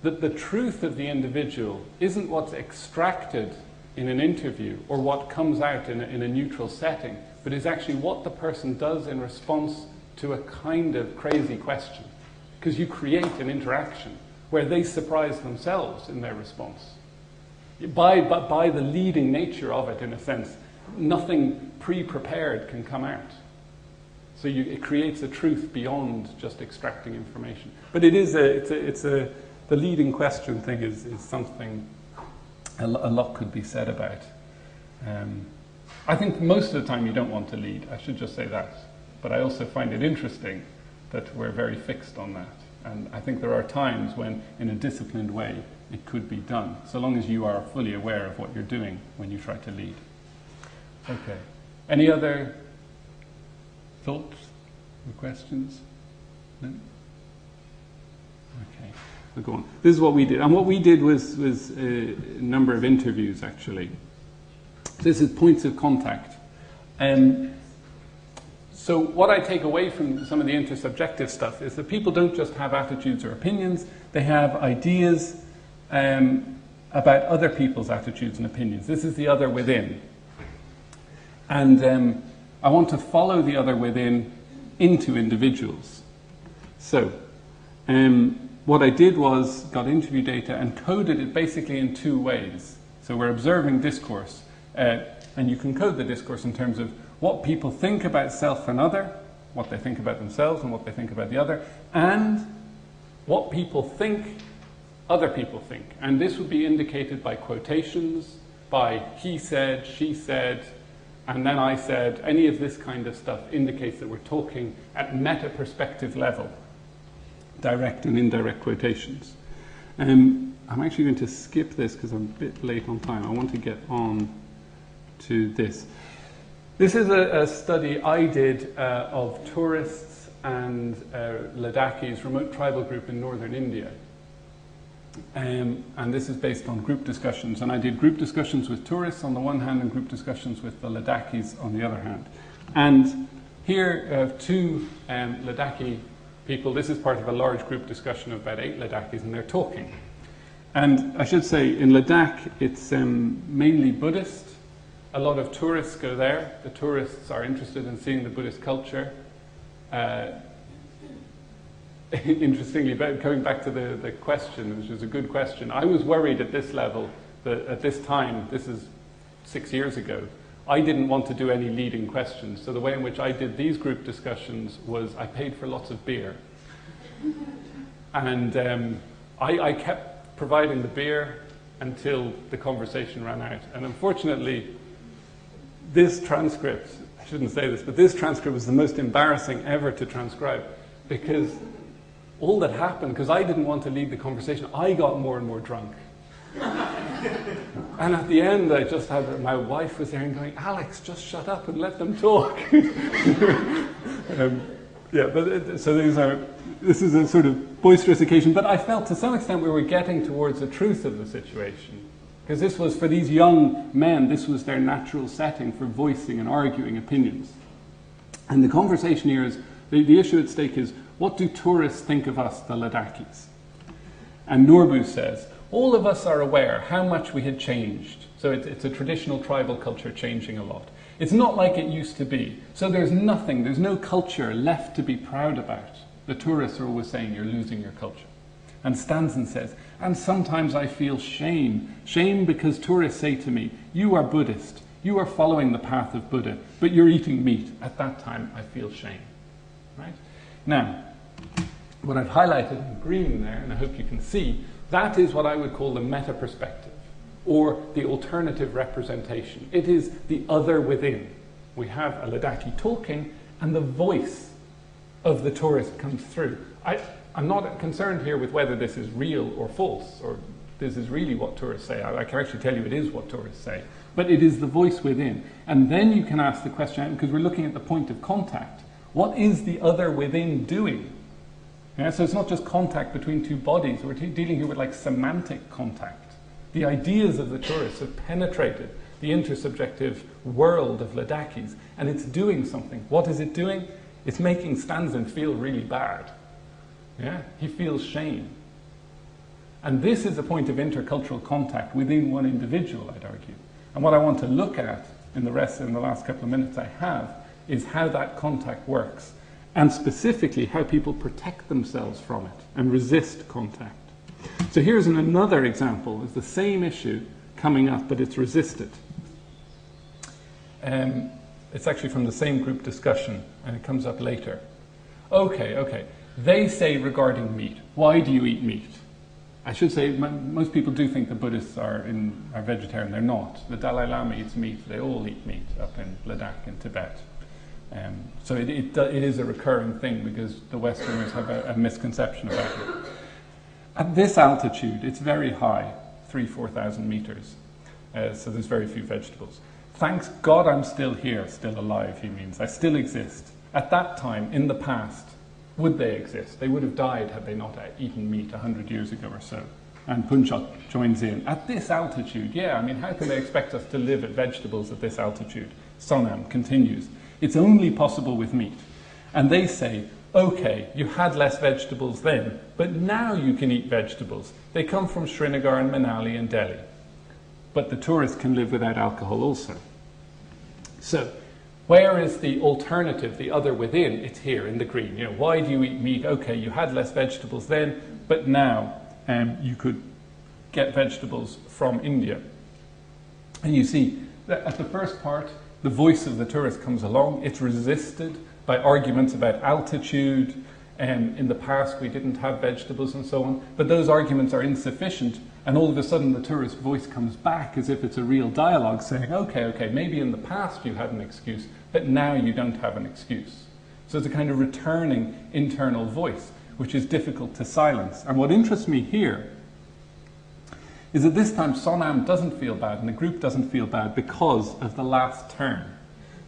that the truth of the individual isn't what's extracted in an interview or what comes out in a neutral setting, but is actually what the person does in response to a kind of crazy question. Because you create an interaction where they surprise themselves in their response. By the leading nature of it, in a sense, nothing pre-prepared can come out. So it creates a truth beyond just extracting information. But the leading question thing is something a lot could be said about. I think most of the time you don't want to lead, I should just say that. But I also find it interesting that we're very fixed on that. And I think there are times when, in a disciplined way, it could be done, so long as you are fully aware of what you're doing when you try to lead. Okay. Any other thoughts or questions? No? Okay. We'll go on. This is what we did. And what we did was a number of interviews, actually. This is points of contact. So what I take away from some of the intersubjective stuff is that people don't just have attitudes or opinions, they have ideas about other people's attitudes and opinions. This is the other within. And I want to follow the other within into individuals. So what I did was got interview data and coded it basically in two ways. So we're observing discourse, and you can code the discourse in terms of what people think about self and other, what they think about themselves and what they think about the other, and what people think other people think. And this would be indicated by quotations, by he said, she said, and then I said. Any of this kind of stuff indicates that we're talking at meta-perspective level, direct and indirect quotations. I'm actually going to skip this because I'm a bit late on time. I want to get on to this. This is a study I did of tourists and Ladakhi's remote tribal group in northern India. And this is based on group discussions. And I did group discussions with tourists on the one hand and group discussions with the Ladakhis on the other hand. And here, two Ladakhi people, this is part of a large group discussion of about 8 Ladakhis, and they're talking. And I should say, in Ladakh, it's mainly Buddhist. A lot of tourists go there. The tourists are interested in seeing the Buddhist culture. Interestingly, going back to the question, which is a good question, I was worried at this level, that at this time, this is 6 years ago, I didn't want to do any leading questions. So the way in which I did these group discussions was I paid for lots of beer. And I kept providing the beer until the conversation ran out. And unfortunately, this transcript, I shouldn't say this, but this transcript was the most embarrassing ever to transcribe, because all that happened, because I didn't want to lead the conversation, I got more and more drunk. And at the end, I just had, my wife was there and going, Alex, just shut up and let them talk. This is a sort of boisterous occasion, but I felt to some extent we were getting towards the truth of the situation. Because this was, for these young men, this was their natural setting for voicing and arguing opinions. And the conversation here is, the issue at stake is, what do tourists think of us, the Ladakhis? And Norbu says, all of us are aware how much we had changed. So it's a traditional tribal culture changing a lot. It's not like it used to be. So there's no culture left to be proud about. The tourists are always saying you're losing your culture. And Stanzen says, and sometimes I feel shame. Shame because tourists say to me, you are Buddhist, you are following the path of Buddha, but you're eating meat. At that time, I feel shame. Right? Now, what I've highlighted in green there, and I hope you can see, that is what I would call the meta-perspective, or the alternative representation. It is the other within. We have a Ladakhi talking, and the voice of the tourist comes through. I'm not concerned here with whether this is real or false, or this is really what tourists say. I can actually tell you it is what tourists say. But it is the voice within. And then you can ask the question, because we're looking at the point of contact, what is the other within doing? Yeah, so it's not just contact between two bodies. We're dealing here with like semantic contact. The ideas of the tourists have penetrated the intersubjective world of Ladakhis, and it's doing something. What is it doing? It's making Stanzen feel really bad. Yeah? He feels shame. And this is a point of intercultural contact within one individual, I'd argue. And what I want to look at in the last couple of minutes I have, is how that contact works, and specifically how people protect themselves from it and resist contact. So here's another example. It's the same issue coming up, but it's resisted. It's actually from the same group discussion, and it comes up later. Okay. They say regarding meat, why do you eat meat? I should say, most people do think the Buddhists are vegetarian. They're not. The Dalai Lama eats meat. They all eat meat up in Ladakh and Tibet. So it is a recurring thing, because the Westerners have a misconception about it. At this altitude, it's very high, 3,000-4,000 meters. So there's very few vegetables. Thanks God I'm still here, still alive, he means. I still exist. At that time, in the past, would they exist? They would have died had they not eaten meat 100 years ago or so. And Punchak joins in. At this altitude, how can they expect us to live at vegetables at this altitude? Sonam continues. It's only possible with meat. And they say, okay, you had less vegetables then, but now you can eat vegetables. They come from Srinagar and Manali and Delhi. But the tourists can live without alcohol also. So, where is the alternative, the other within? It's here in the green. Why do you eat meat? Okay, you had less vegetables then, but now you could get vegetables from India. And you see that at the first part, the voice of the tourist comes along. It's resisted by arguments about altitude. In the past, we didn't have vegetables and so on. But those arguments are insufficient. And all of a sudden, the tourist's voice comes back as if it's a real dialogue, saying, okay, maybe in the past you had an excuse, but now you don't have an excuse. So it's a kind of returning internal voice, which is difficult to silence. And what interests me here is that this time Sonam doesn't feel bad, and the group doesn't feel bad because of the last turn.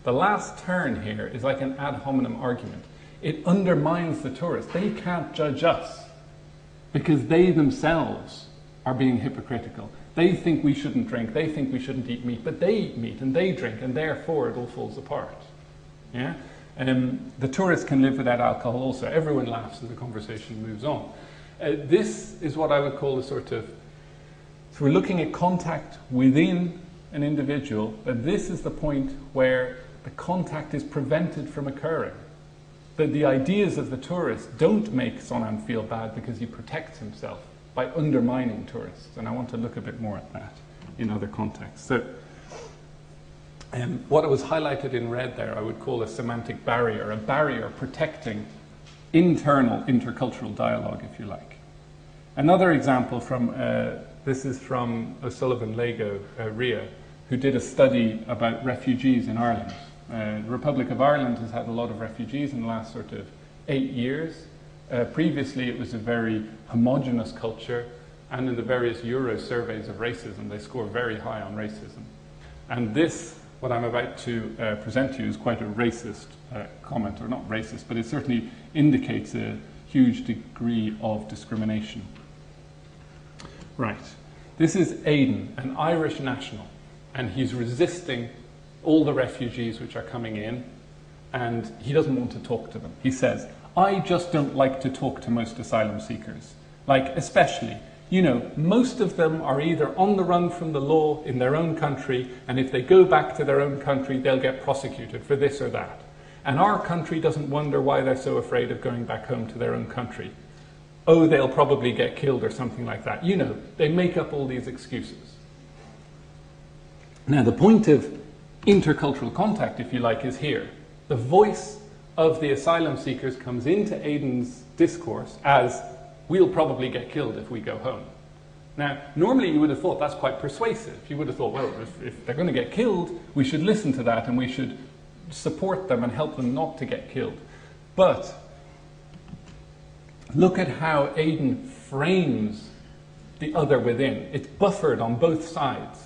The last turn here is like an ad hominem argument. It undermines the tourists. They can't judge us because they themselves are being hypocritical. They think we shouldn't drink, they think we shouldn't eat meat, but they eat meat and they drink, and therefore it all falls apart. Yeah? The tourists can live without alcohol also. Everyone laughs and the conversation moves on. This is what I would call a sort of, so we're looking at contact within an individual, but this is the point where the contact is prevented from occurring. That the ideas of the tourist don't make Sonam feel bad because he protects himself by undermining tourists. And I want to look a bit more at that in other contexts. So What was highlighted in red there, I would call a semantic barrier, a barrier protecting internal intercultural dialogue, if you like. Another example from, this is from O'Sullivan Lego, Ria, who did a study about refugees in Ireland. The Republic of Ireland has had a lot of refugees in the last sort of 8 years. Previously it was a very homogenous culture, and in the various Euro surveys of racism, they score very high on racism. And this, what I'm about to present to you, is quite a racist comment, or not racist, but it certainly indicates a huge degree of discrimination. Right. This is Aiden, an Irish national, and he's resisting all the refugees which are coming in, and he doesn't want to talk to them. He says, I just don't like to talk to most asylum seekers. Like, especially, you know, most of them are either on the run from the law in their own country, and if they go back to their own country, they'll get prosecuted for this or that. And our country doesn't wonder why they're so afraid of going back home to their own country. Oh, they'll probably get killed or something like that. You know, they make up all these excuses. Now, the point of intercultural contact, if you like, is here. The voice of the asylum seekers comes into Aiden's discourse as, we'll probably get killed if we go home. Now, normally you would have thought that's quite persuasive. You would have thought, well, if they're going to get killed, we should listen to that and we should support them and help them not to get killed. But look at how Aiden frames the other within. It's buffered on both sides.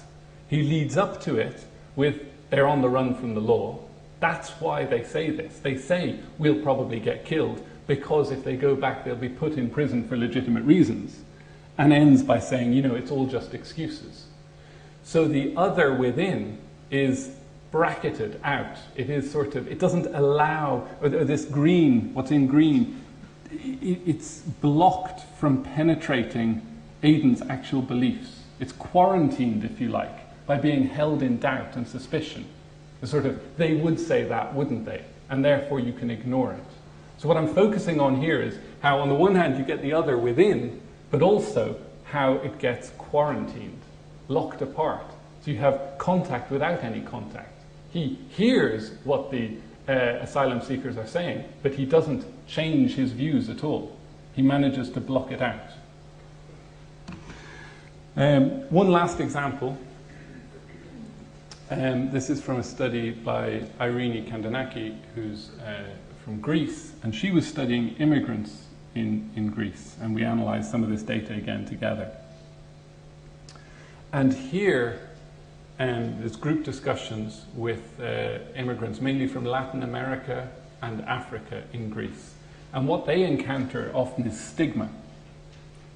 He leads up to it with, they're on the run from the law. That's why they say this. They say, we'll probably get killed, because if they go back, they'll be put in prison for legitimate reasons. And ends by saying, you know, it's all just excuses. So the other within is bracketed out. It is sort of, it doesn't allow, or this green, what's in green, it's blocked from penetrating Aiden's actual beliefs. It's quarantined, if you like, by being held in doubt and suspicion. It's sort of, they would say that, wouldn't they? And therefore you can ignore it. So what I'm focusing on here is how on the one hand you get the other within, but also how it gets quarantined, locked apart. So you have contact without any contact. He hears what the asylum seekers are saying, but he doesn't change his views at all. He manages to block it out. One last example. This is from a study by Irene Kandanaki, who's from Greece, and she was studying immigrants in Greece, and we analysed some of this data again together. And here, there's group discussions with immigrants, mainly from Latin America and Africa in Greece. And what they encounter often is stigma.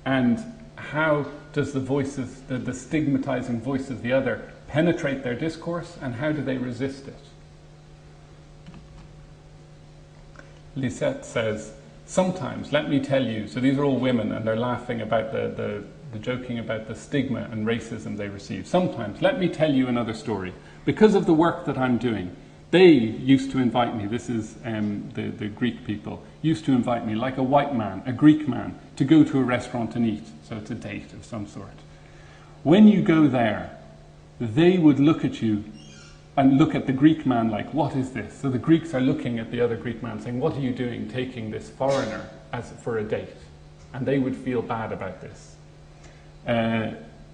And how does the voices, the stigmatizing voice of the other, penetrate their discourse, and how do they resist it? Lisette says, sometimes, let me tell you, so these are all women and they're laughing about the joking about the stigma and racism they receive. Sometimes, let me tell you another story. Because of the work that I'm doing, they used to invite me, this is the Greek people, used to invite me like a white man, a Greek man, to go to a restaurant and eat. So it's a date of some sort. When you go there, they would look at you and look at the Greek man like, what is this? So the Greeks are looking at the other Greek man saying, what are you doing taking this foreigner for a date? And they would feel bad about this.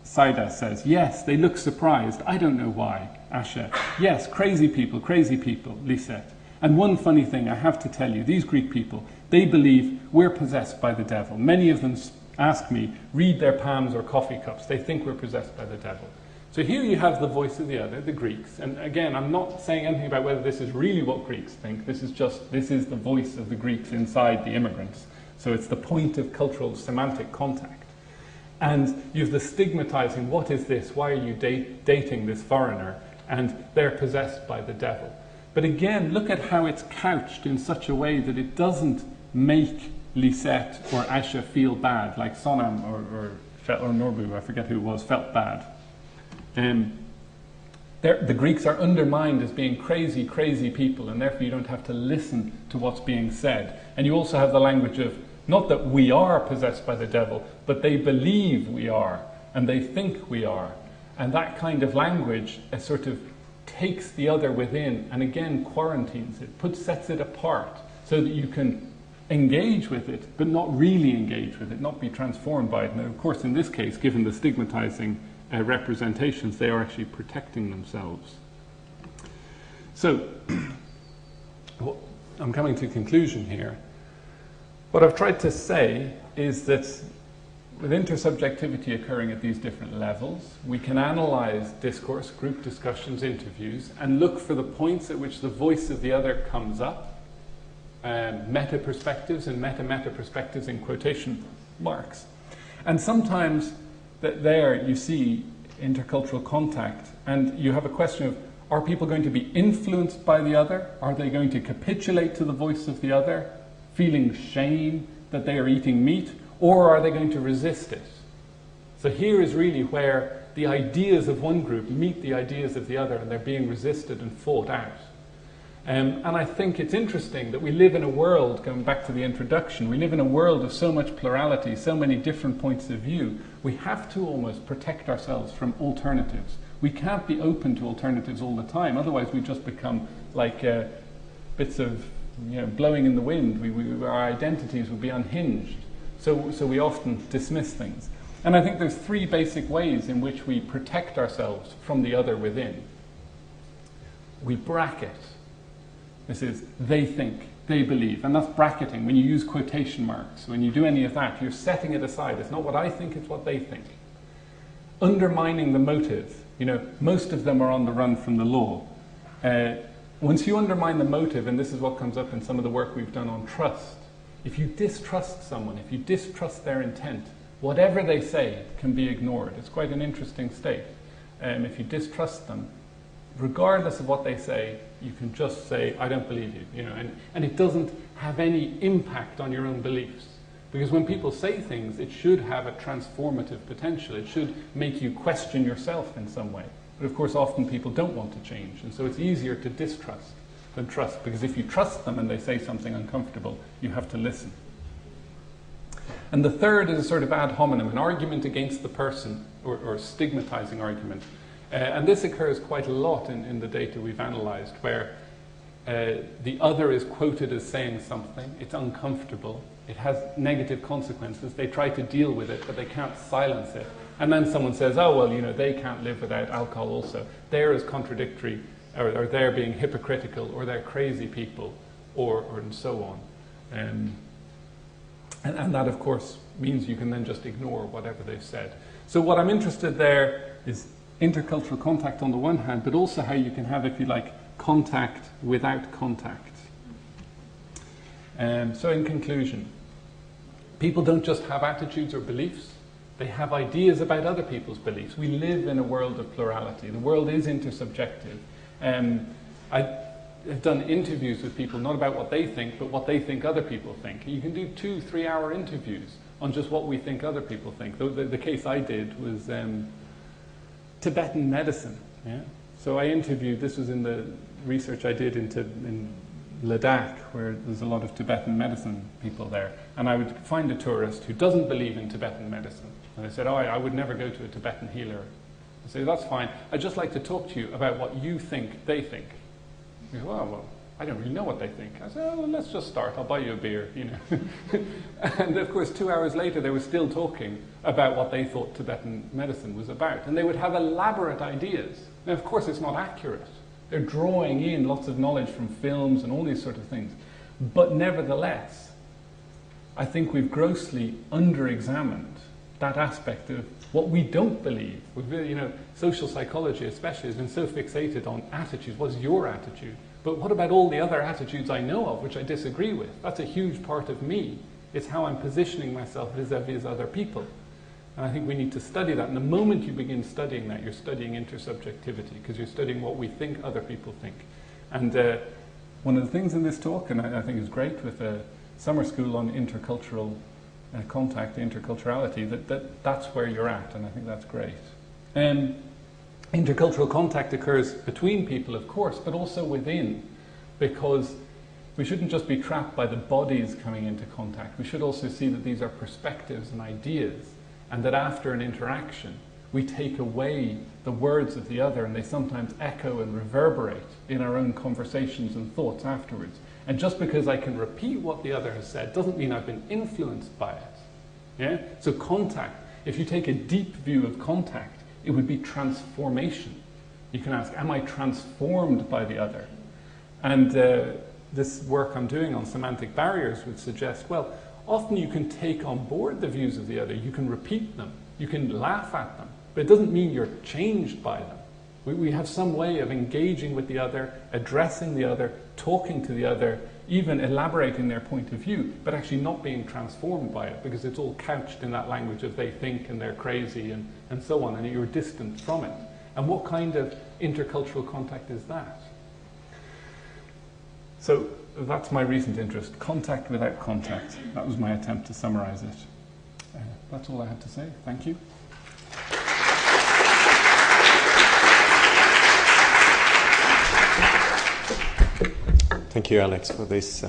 Saida says, yes, they look surprised. I don't know why. Asha, yes, crazy people, Lisette. And one funny thing I have to tell you, these Greek people, they believe we're possessed by the devil. Many of them ask me, read their palms or coffee cups. They think we're possessed by the devil. So here you have the voice of the other, the Greeks. And again, I'm not saying anything about whether this is really what Greeks think. This is the voice of the Greeks inside the immigrants. So it's the point of cultural semantic contact. And you have the stigmatizing, what is this? Why are you dating this foreigner? And they're possessed by the devil. But again, look at how it's couched in such a way that it doesn't make Lisette or Asha feel bad, like Sonam or Norbu, I forget who it was, felt bad. The Greeks are undermined as being crazy, crazy people, and therefore you don't have to listen to what's being said. And you also have the language of, not that we are possessed by the devil, but they believe we are, and they think we are. And that kind of language sort of takes the other within and again quarantines it, sets it apart so that you can engage with it, but not really engage with it, not be transformed by it. Now, of course, in this case, given the stigmatizing representations, they are actually protecting themselves. So, I'm coming to a conclusion here. What I've tried to say is that with intersubjectivity occurring at these different levels, we can analyze discourse, group discussions, interviews, and look for the points at which the voice of the other comes up, meta-perspectives and meta-meta perspectives in quotation marks. And sometimes there you see intercultural contact, and you have a question of, are people going to be influenced by the other? Are they going to capitulate to the voice of the other, feeling shame that they are eating meat? Or are they going to resist it? So here is really where the ideas of one group meet the ideas of the other, and they're being resisted and fought out. And I think it's interesting that we live in a world, going back to the introduction, we live in a world of so much plurality, so many different points of view. We have to almost protect ourselves from alternatives. We can't be open to alternatives all the time, otherwise we just become like bits of blowing in the wind. Our identities would be unhinged. So we often dismiss things. And I think there's three basic ways in which we protect ourselves from the other within. We bracket. This is, they think, they believe. And that's bracketing. When you use quotation marks, when you do any of that, you're setting it aside. It's not what I think, it's what they think. Undermining the motive. Most of them are on the run from the law. Once you undermine the motive, and this is what comes up in some of the work we've done on trust, if you distrust someone, if you distrust their intent, whatever they say can be ignored. It's quite an interesting state. If you distrust them, regardless of what they say, you can just say, I don't believe you. And it doesn't have any impact on your own beliefs. Because when people say things, it should have a transformative potential. It should make you question yourself in some way. But of course, often people don't want to change. And so it's easier to distrust than trust, because if you trust them and they say something uncomfortable, you have to listen. And the third is a sort of ad hominem, an argument against the person, or stigmatizing argument. And this occurs quite a lot in the data we've analyzed, where the other is quoted as saying something, it's uncomfortable, it has negative consequences, they try to deal with it, but they can't silence it. And then someone says, oh, well, they can't live without alcohol also. They're as contradictory, or they're being hypocritical, or they're crazy people, or and so on. And that, of course, means you can then just ignore whatever they've said. So what I'm interested there is intercultural contact on the one hand, but also how you can have, if you like, contact without contact. So in conclusion, people don't just have attitudes or beliefs, they have ideas about other people's beliefs. We live in a world of plurality. The world is intersubjective. I have done interviews with people, not about what they think, but what they think other people think. You can do 2-3 hour interviews on just what we think other people think. The case I did was Tibetan medicine. Yeah? So I interviewed, this was in the research I did in Ladakh, where there's a lot of Tibetan medicine people there. And I would find a tourist who doesn't believe in Tibetan medicine. And I said, oh, I would never go to a Tibetan healer. I say, that's fine. I'd just like to talk to you about what you think they think. You go, oh, well, I don't really know what they think. I said, oh, well, let's just start. I'll buy you a beer, And of course, 2 hours later, they were still talking about what they thought Tibetan medicine was about. And they would have elaborate ideas. Now, of course, it's not accurate. They're drawing in lots of knowledge from films and all these sort of things. But nevertheless, I think we've grossly under-examined that aspect of what we don't believe. We've really, social psychology especially has been so fixated on attitudes. What's your attitude? But what about all the other attitudes I know of which I disagree with? That's a huge part of me. It's how I'm positioning myself vis-a-vis other people. And I think we need to study that. And the moment you begin studying that, you're studying intersubjectivity, because you're studying what we think other people think. And one of the things in this talk, and I think is great with a summer school on intercultural contact, interculturality, that's where you're at, and I think that's great. Intercultural contact occurs between people, of course, but also within, because we shouldn't just be trapped by the bodies coming into contact. We should also see that these are perspectives and ideas, and that after an interaction, we take away the words of the other, and they sometimes echo and reverberate in our own conversations and thoughts afterwards. And just because I can repeat what the other has said doesn't mean I've been influenced by it. Yeah? So contact, if you take a deep view of contact, it would be transformation. You can ask, am I transformed by the other? And this work I'm doing on semantic barriers would suggest, well, often you can take on board the views of the other, you can repeat them, you can laugh at them, but it doesn't mean you're changed by them. We have some way of engaging with the other, addressing the other, talking to the other, even elaborating their point of view, but actually not being transformed by it, because it's all couched in that language of they think and they're crazy and so on, and you're distant from it. And what kind of intercultural contact is that? So that's my recent interest, contact without contact. That was my attempt to summarize it. That's all I had to say. Thank you. Thank you, Alex, for this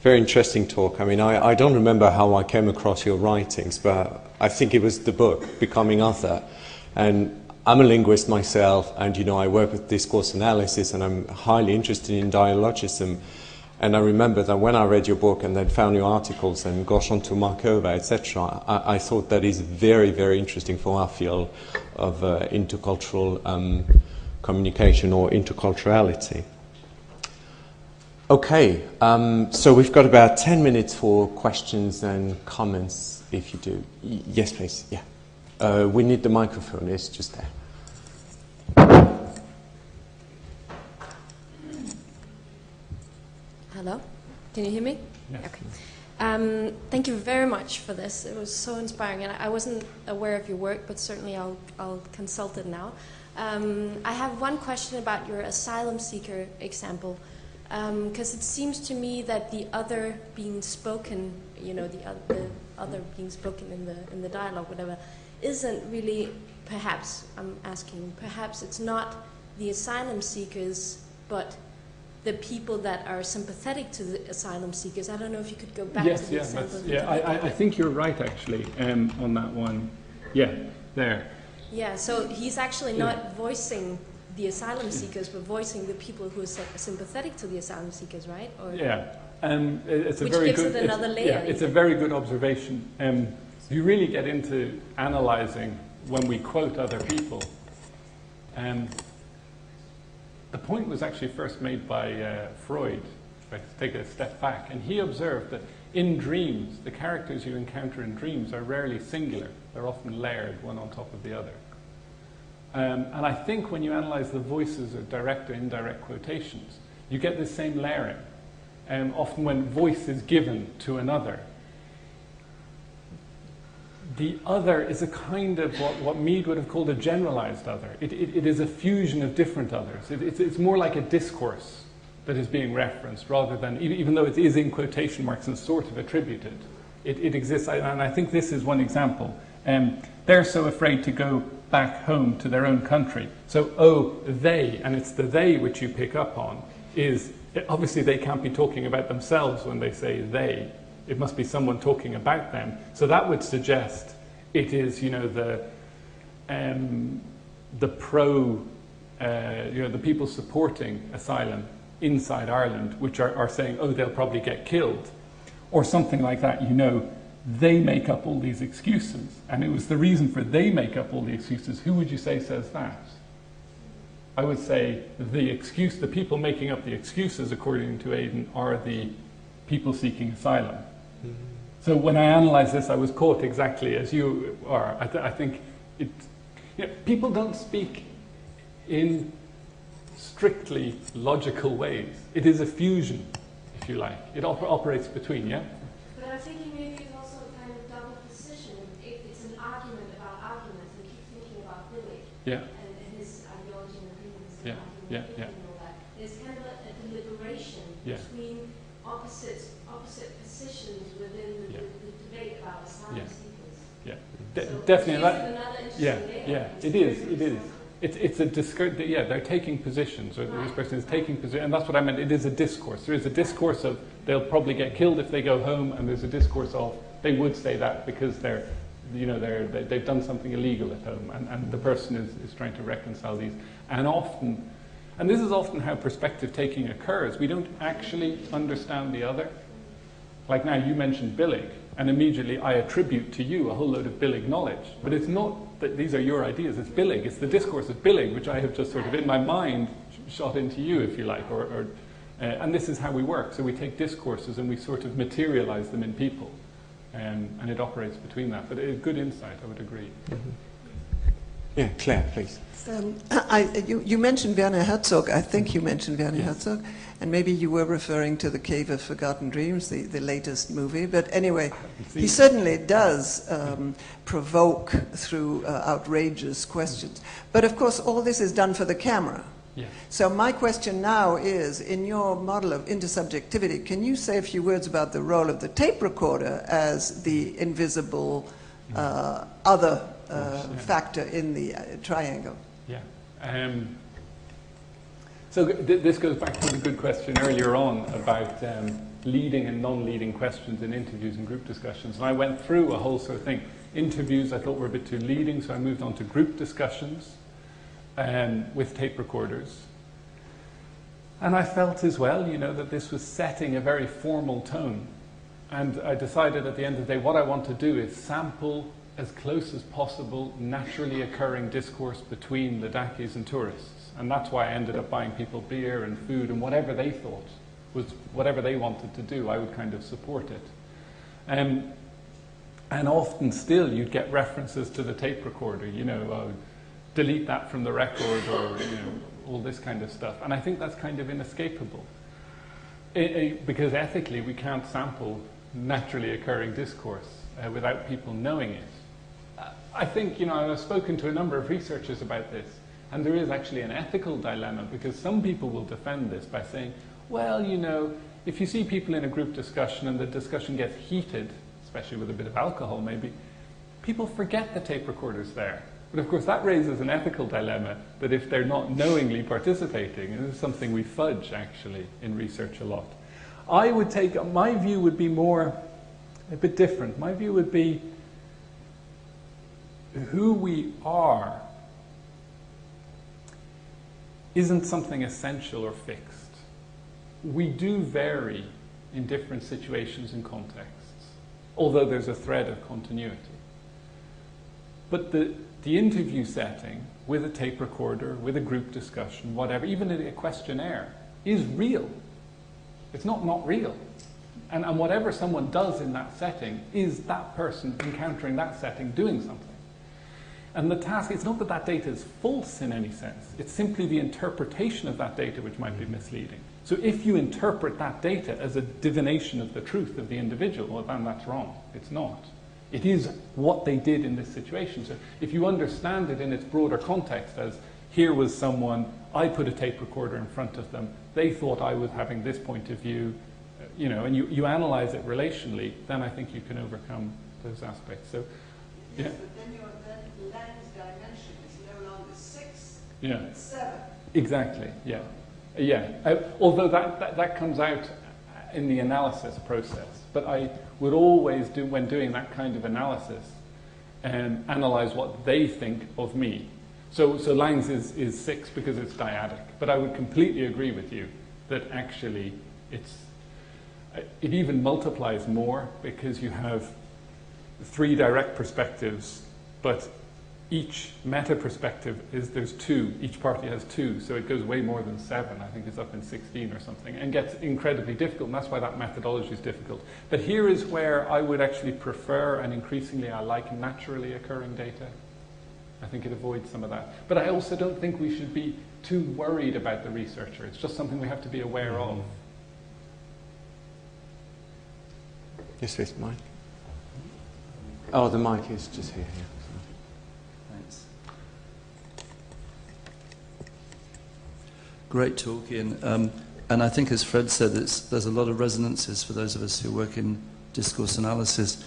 very interesting talk. I mean, I don't remember how I came across your writings, but I think it was the book, Becoming Other. And I'm a linguist myself, and, you know, I work with discourse analysis, and I'm highly interested in dialogism. And I remember that when I read your book and then found your articles and got onto Markova, etc., I thought that is very, very interesting for our field of intercultural communication or interculturality. Okay, so we've got about 10 minutes for questions and comments, if you do. Yes, please, yeah. We need the microphone, it's just there. Hello, can you hear me? Yes. Okay. Thank you very much for this. It was so inspiring, and I wasn't aware of your work, but certainly I'll consult it now. I have one question about your asylum seeker example. Because it seems to me that the other being spoken, you know, the other being spoken in the dialogue, whatever, isn't really, perhaps, I'm asking, perhaps it's not the asylum seekers, but the people that are sympathetic to the asylum seekers. I don't know if you could go back to the example. I think you're right, actually, on that one. Yeah, there. Yeah, so he's actually not voicing the asylum seekers, but voicing the people who are sympathetic to the asylum seekers, right? Or yeah, it's a which very gives good. it another layer. Yeah, it's a very good observation. You really get into analysing when we quote other people. The point was actually first made by Freud. If I take a step back, and he observed that in dreams, the characters you encounter in dreams are rarely singular; they're often layered, one on top of the other. And I think when you analyze the voices of direct or indirect quotations, you get this same layering. Often when voice is given to another, the other is a kind of what Mead would have called a generalized other. It is a fusion of different others. It's more like a discourse that is being referenced rather than, even though it is in quotation marks and sort of attributed, it exists. And I think this is one example. They're so afraid to go back home to their own country. So, they, and it's the they which you pick up on, is obviously they can't be talking about themselves when they say they. It must be someone talking about them. So that would suggest it is, you know, the people supporting asylum inside Ireland, which are saying, oh, they'll probably get killed, or something like that, you know. They make up all these excuses, and it was the reason for they make up all the excuses. Who would you say says that? I would say the people making up the excuses, according to Aiden, are the people seeking asylum. Mm-hmm. So when I analyze this, I was caught exactly as you are. I think people don't speak in strictly logical ways. It is a fusion, if you like. It operates between, yeah? But I think maybe it's also a kind of double position. It's an argument about arguments, and keep thinking about Billy and his ideology and opinions. And all that. There's kind of a deliberation between opposite positions within the debate about asylum seekers. Yeah, so definitely. It is. It's a discourse. Yeah, they're taking positions, or this person is taking position, and that's what I meant. It is a discourse. There is a discourse of they'll probably get killed if they go home, and there's a discourse of they would say that because they're you know, they've done something illegal at home, and the person is trying to reconcile these. And often, and this is often how perspective taking occurs, we don't actually understand the other. Like now, you mentioned billig, and immediately I attribute to you a whole load of billig knowledge. But it's not that these are your ideas, it's billig. It's the discourse of billig, which I have just sort of in my mind shot into you, if you like. And this is how we work. So we take discourses and we sort of materialize them in people. And it operates between that. But a good insight, I would agree. Mm-hmm. Yeah, Claire, please. You mentioned Werner Herzog. I think you mentioned Werner Herzog. And maybe you were referring to The Cave of Forgotten Dreams, the latest movie. But anyway, he certainly does provoke through outrageous questions. But of course, all this is done for the camera. Yeah. So my question now is, in your model of intersubjectivity, can you say a few words about the role of the tape recorder as the invisible other factor in the triangle? Yeah. So this goes back to the good question earlier on about leading and non-leading questions in interviews and group discussions. And I went through a whole sort of thing. Interviews I thought were a bit too leading, so I moved on to group discussions with tape recorders. And I felt as well, you know, that this was setting a very formal tone. And I decided at the end of the day, what I want to do is sample as close as possible naturally occurring discourse between Ladakhis and tourists. And that's why I ended up buying people beer and food and whatever they thought was whatever they wanted to do, I would kind of support it. And often still you'd get references to the tape recorder, you know, delete that from the record, or you know, all this kind of stuff. And I think that's kind of inescapable. Because ethically we can't sample naturally occurring discourse without people knowing it. I think, you know, I've spoken to a number of researchers about this, and there is actually an ethical dilemma, because some people will defend this by saying, well, you know, if you see people in a group discussion and the discussion gets heated, especially with a bit of alcohol maybe, people forget the tape recorder's there. But of course that raises an ethical dilemma that if they're not knowingly participating, and this is something we fudge actually in research a lot. I would take, my view would be more, a bit different. My view would be who we are isn't something essential or fixed. We do vary in different situations and contexts, although there's a thread of continuity. But the interview setting, with a tape recorder, with a group discussion, whatever, even a questionnaire, is real. It's not real. And whatever someone does in that setting is that person encountering that setting doing something. And the task, it's not that that data is false in any sense. It's simply the interpretation of that data which might be misleading. So if you interpret that data as a divination of the truth of the individual, well, then that's wrong. It's not. It is what they did in this situation. So if you understand it in its broader context as, here was someone, I put a tape recorder in front of them, they thought I was having this point of view, you know, and you analyze it relationally, then I think you can overcome those aspects. So, yeah. Yes, but then your lens dimension is no longer 6, yeah. It's 7. Exactly, yeah. Yeah, although that comes out in the analysis process. But I would always do, when doing that kind of analysis, analyze what they think of me. So Lange's is 6 because it's dyadic. But I would completely agree with you that actually it even multiplies more because you have 3 direct perspectives, but each meta perspective there's 2. Each party has 2, so it goes way more than 7. I think it's up in 16 or something, and gets incredibly difficult, and that's why that methodology is difficult. But here is where I would actually prefer, and increasingly I like, naturally occurring data. I think it avoids some of that. But I also don't think we should be too worried about the researcher. It's just something we have to be aware of. Yes, please, Mike. Oh, the mic is just here. Yeah. Thanks. Great talk, Ian. And I think, as Fred said, there's a lot of resonances for those of us who work in discourse analysis.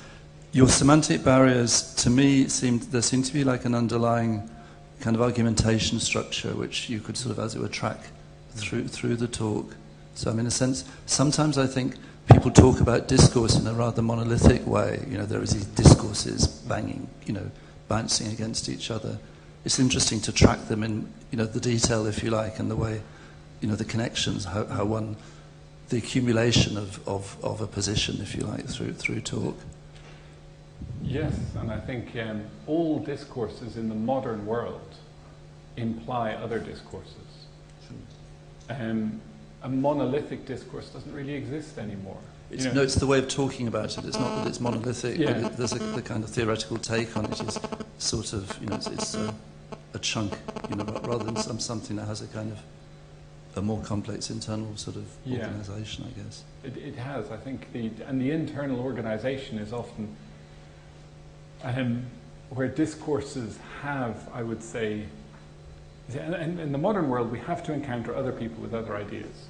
Your semantic barriers, to me, there seemed to be like an underlying kind of argumentation structure which you could sort of, as it were, track through the talk. So, I mean, in a sense, sometimes I think people talk about discourse in a rather monolithic way. You know, there is these discourses banging, you know, bouncing against each other. It's interesting to track them in, you know, the detail, if you like, and the way, you know, the connections, how one, the accumulation of a position, if you like, through talk. Yes, and I think all discourses in the modern world imply other discourses. A monolithic discourse doesn't really exist anymore. No, it's the way of talking about it. It's not that it's monolithic, Yeah. but there's the kind of theoretical take on it is sort of, you know, it's a chunk, you know, rather than something that has a kind of a more complex internal sort of organisation, I guess. It has, I think, the internal organisation is often where discourses have, I would say, and in the modern world we have to encounter other people with other ideas.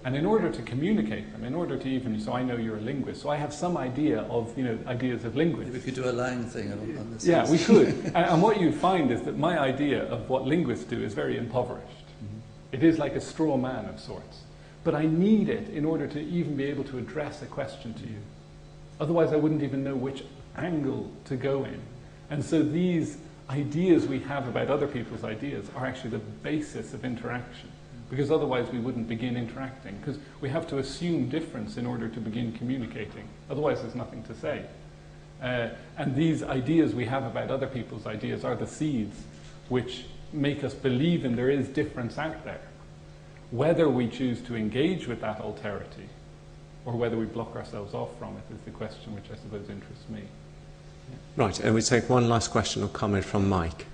And in order to communicate them, in order to even, so I know you're a linguist, so I have some idea of, you know, ideas of linguists. We could do a Lang thing on this. Yeah, we could. And what you'd find is that my idea of what linguists do is very impoverished. Mm-hmm. It is like a straw man of sorts. But I need it in order to even be able to address a question to you. Otherwise I wouldn't even know which angle to go in. And so these ideas we have about other people's ideas are actually the basis of interaction. Because otherwise we wouldn't begin interacting. Because we have to assume difference in order to begin communicating. Otherwise there's nothing to say. And these ideas we have about other people's ideas are the seeds which make us believe in there is difference out there. Whether we choose to engage with that alterity or whether we block ourselves off from it is the question which I suppose interests me. Yeah. Right, and we take one last question or comment from Mike.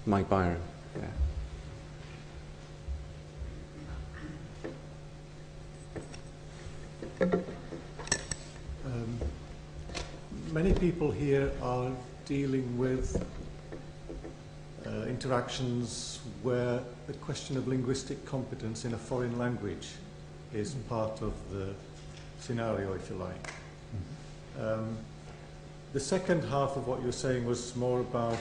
Mike Byron. Yeah. Many people here are dealing with interactions where the question of linguistic competence in a foreign language is part of the scenario, if you like. Mm-hmm. The second half of what you're saying was more about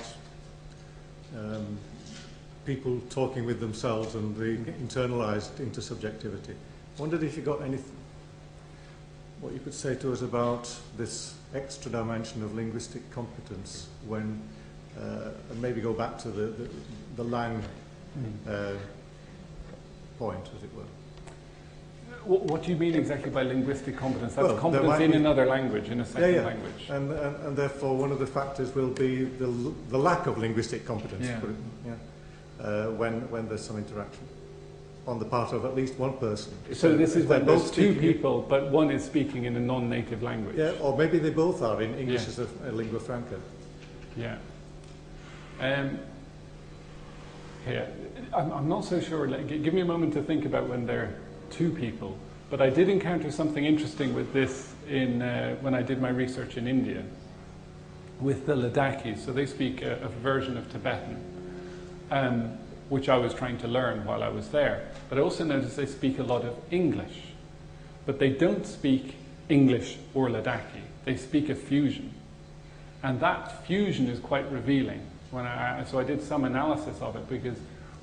people talking with themselves and the internalized intersubjectivity. I wondered if you got anything, what you could say to us about this extra dimension of linguistic competence when, and maybe go back to the Lang point, as it were. What do you mean exactly by linguistic competence? That's competence in another language, in a second language. And therefore one of the factors will be the lack of linguistic competence when there's some interaction on the part of at least one person. So this is when there's two people, but one is speaking in a non-native language. Yeah, or maybe they both are in English as a lingua franca. Yeah. I'm not so sure. Give me a moment to think about when they're two people. But I did encounter something interesting with this when I did my research in India with the Ladakhi. So they speak a version of Tibetan, which I was trying to learn while I was there. But I also noticed they speak a lot of English. But they don't speak English or Ladakhi. They speak a fusion. And that fusion is quite revealing. So I did some analysis of it, because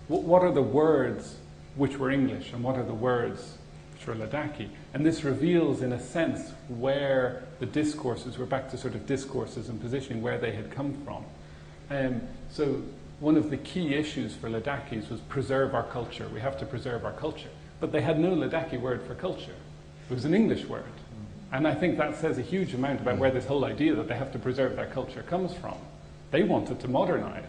what are the words which were English and what are the words which were Ladakhi? And this reveals, in a sense, where the discourses, we're back to sort of discourses and positioning, where they had come from. So one of the key issues for Ladakhis was preserve our culture. We have to preserve our culture. But they had no Ladakhi word for culture. It was an English word. And I think that says a huge amount about where this whole idea that they have to preserve their culture comes from. They wanted to modernize.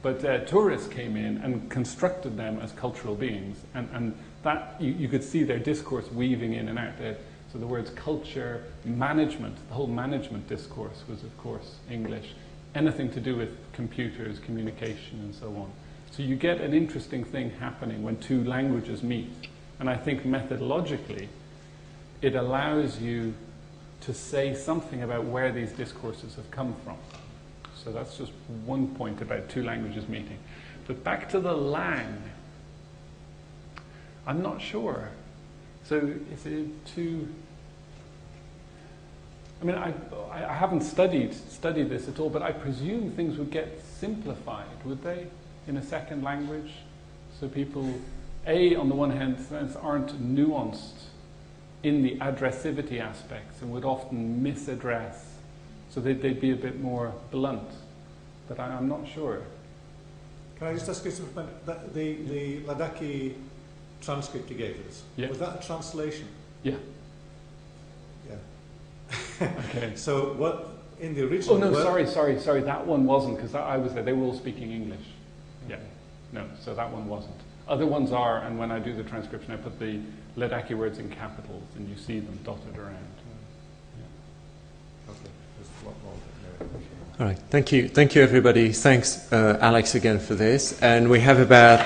But tourists came in and constructed them as cultural beings. And that you could see their discourse weaving in and out. So the words culture, management, the whole management discourse was, of course, English. Anything to do with computers, communication, and so on. So you get an interesting thing happening when two languages meet. And I think methodologically, it allows you to say something about where these discourses have come from. So that's just one point about two languages meeting. But back to the Lang, I'm not sure. So is it two... I mean, I haven't studied this at all, but I presume things would get simplified, would they, in a second language? So people, on the one hand, aren't nuanced in the addressivity aspects and would often misaddress. So they'd be a bit more blunt. But I'm not sure. Can I just ask you something? The Ladakhi transcript you gave us, was that a translation? Yeah. Yeah. Okay. So what, in the original... Oh, no, sorry, that one wasn't, because I was there. They were all speaking English. Yeah. No, so that one wasn't. Other ones are, and when I do the transcription, I put the Ladakhi words in capitals, and you see them dotted around. Yeah. Okay. There's a lot more. All right. Thank you, everybody. Thanks, Alex, again for this. And we have about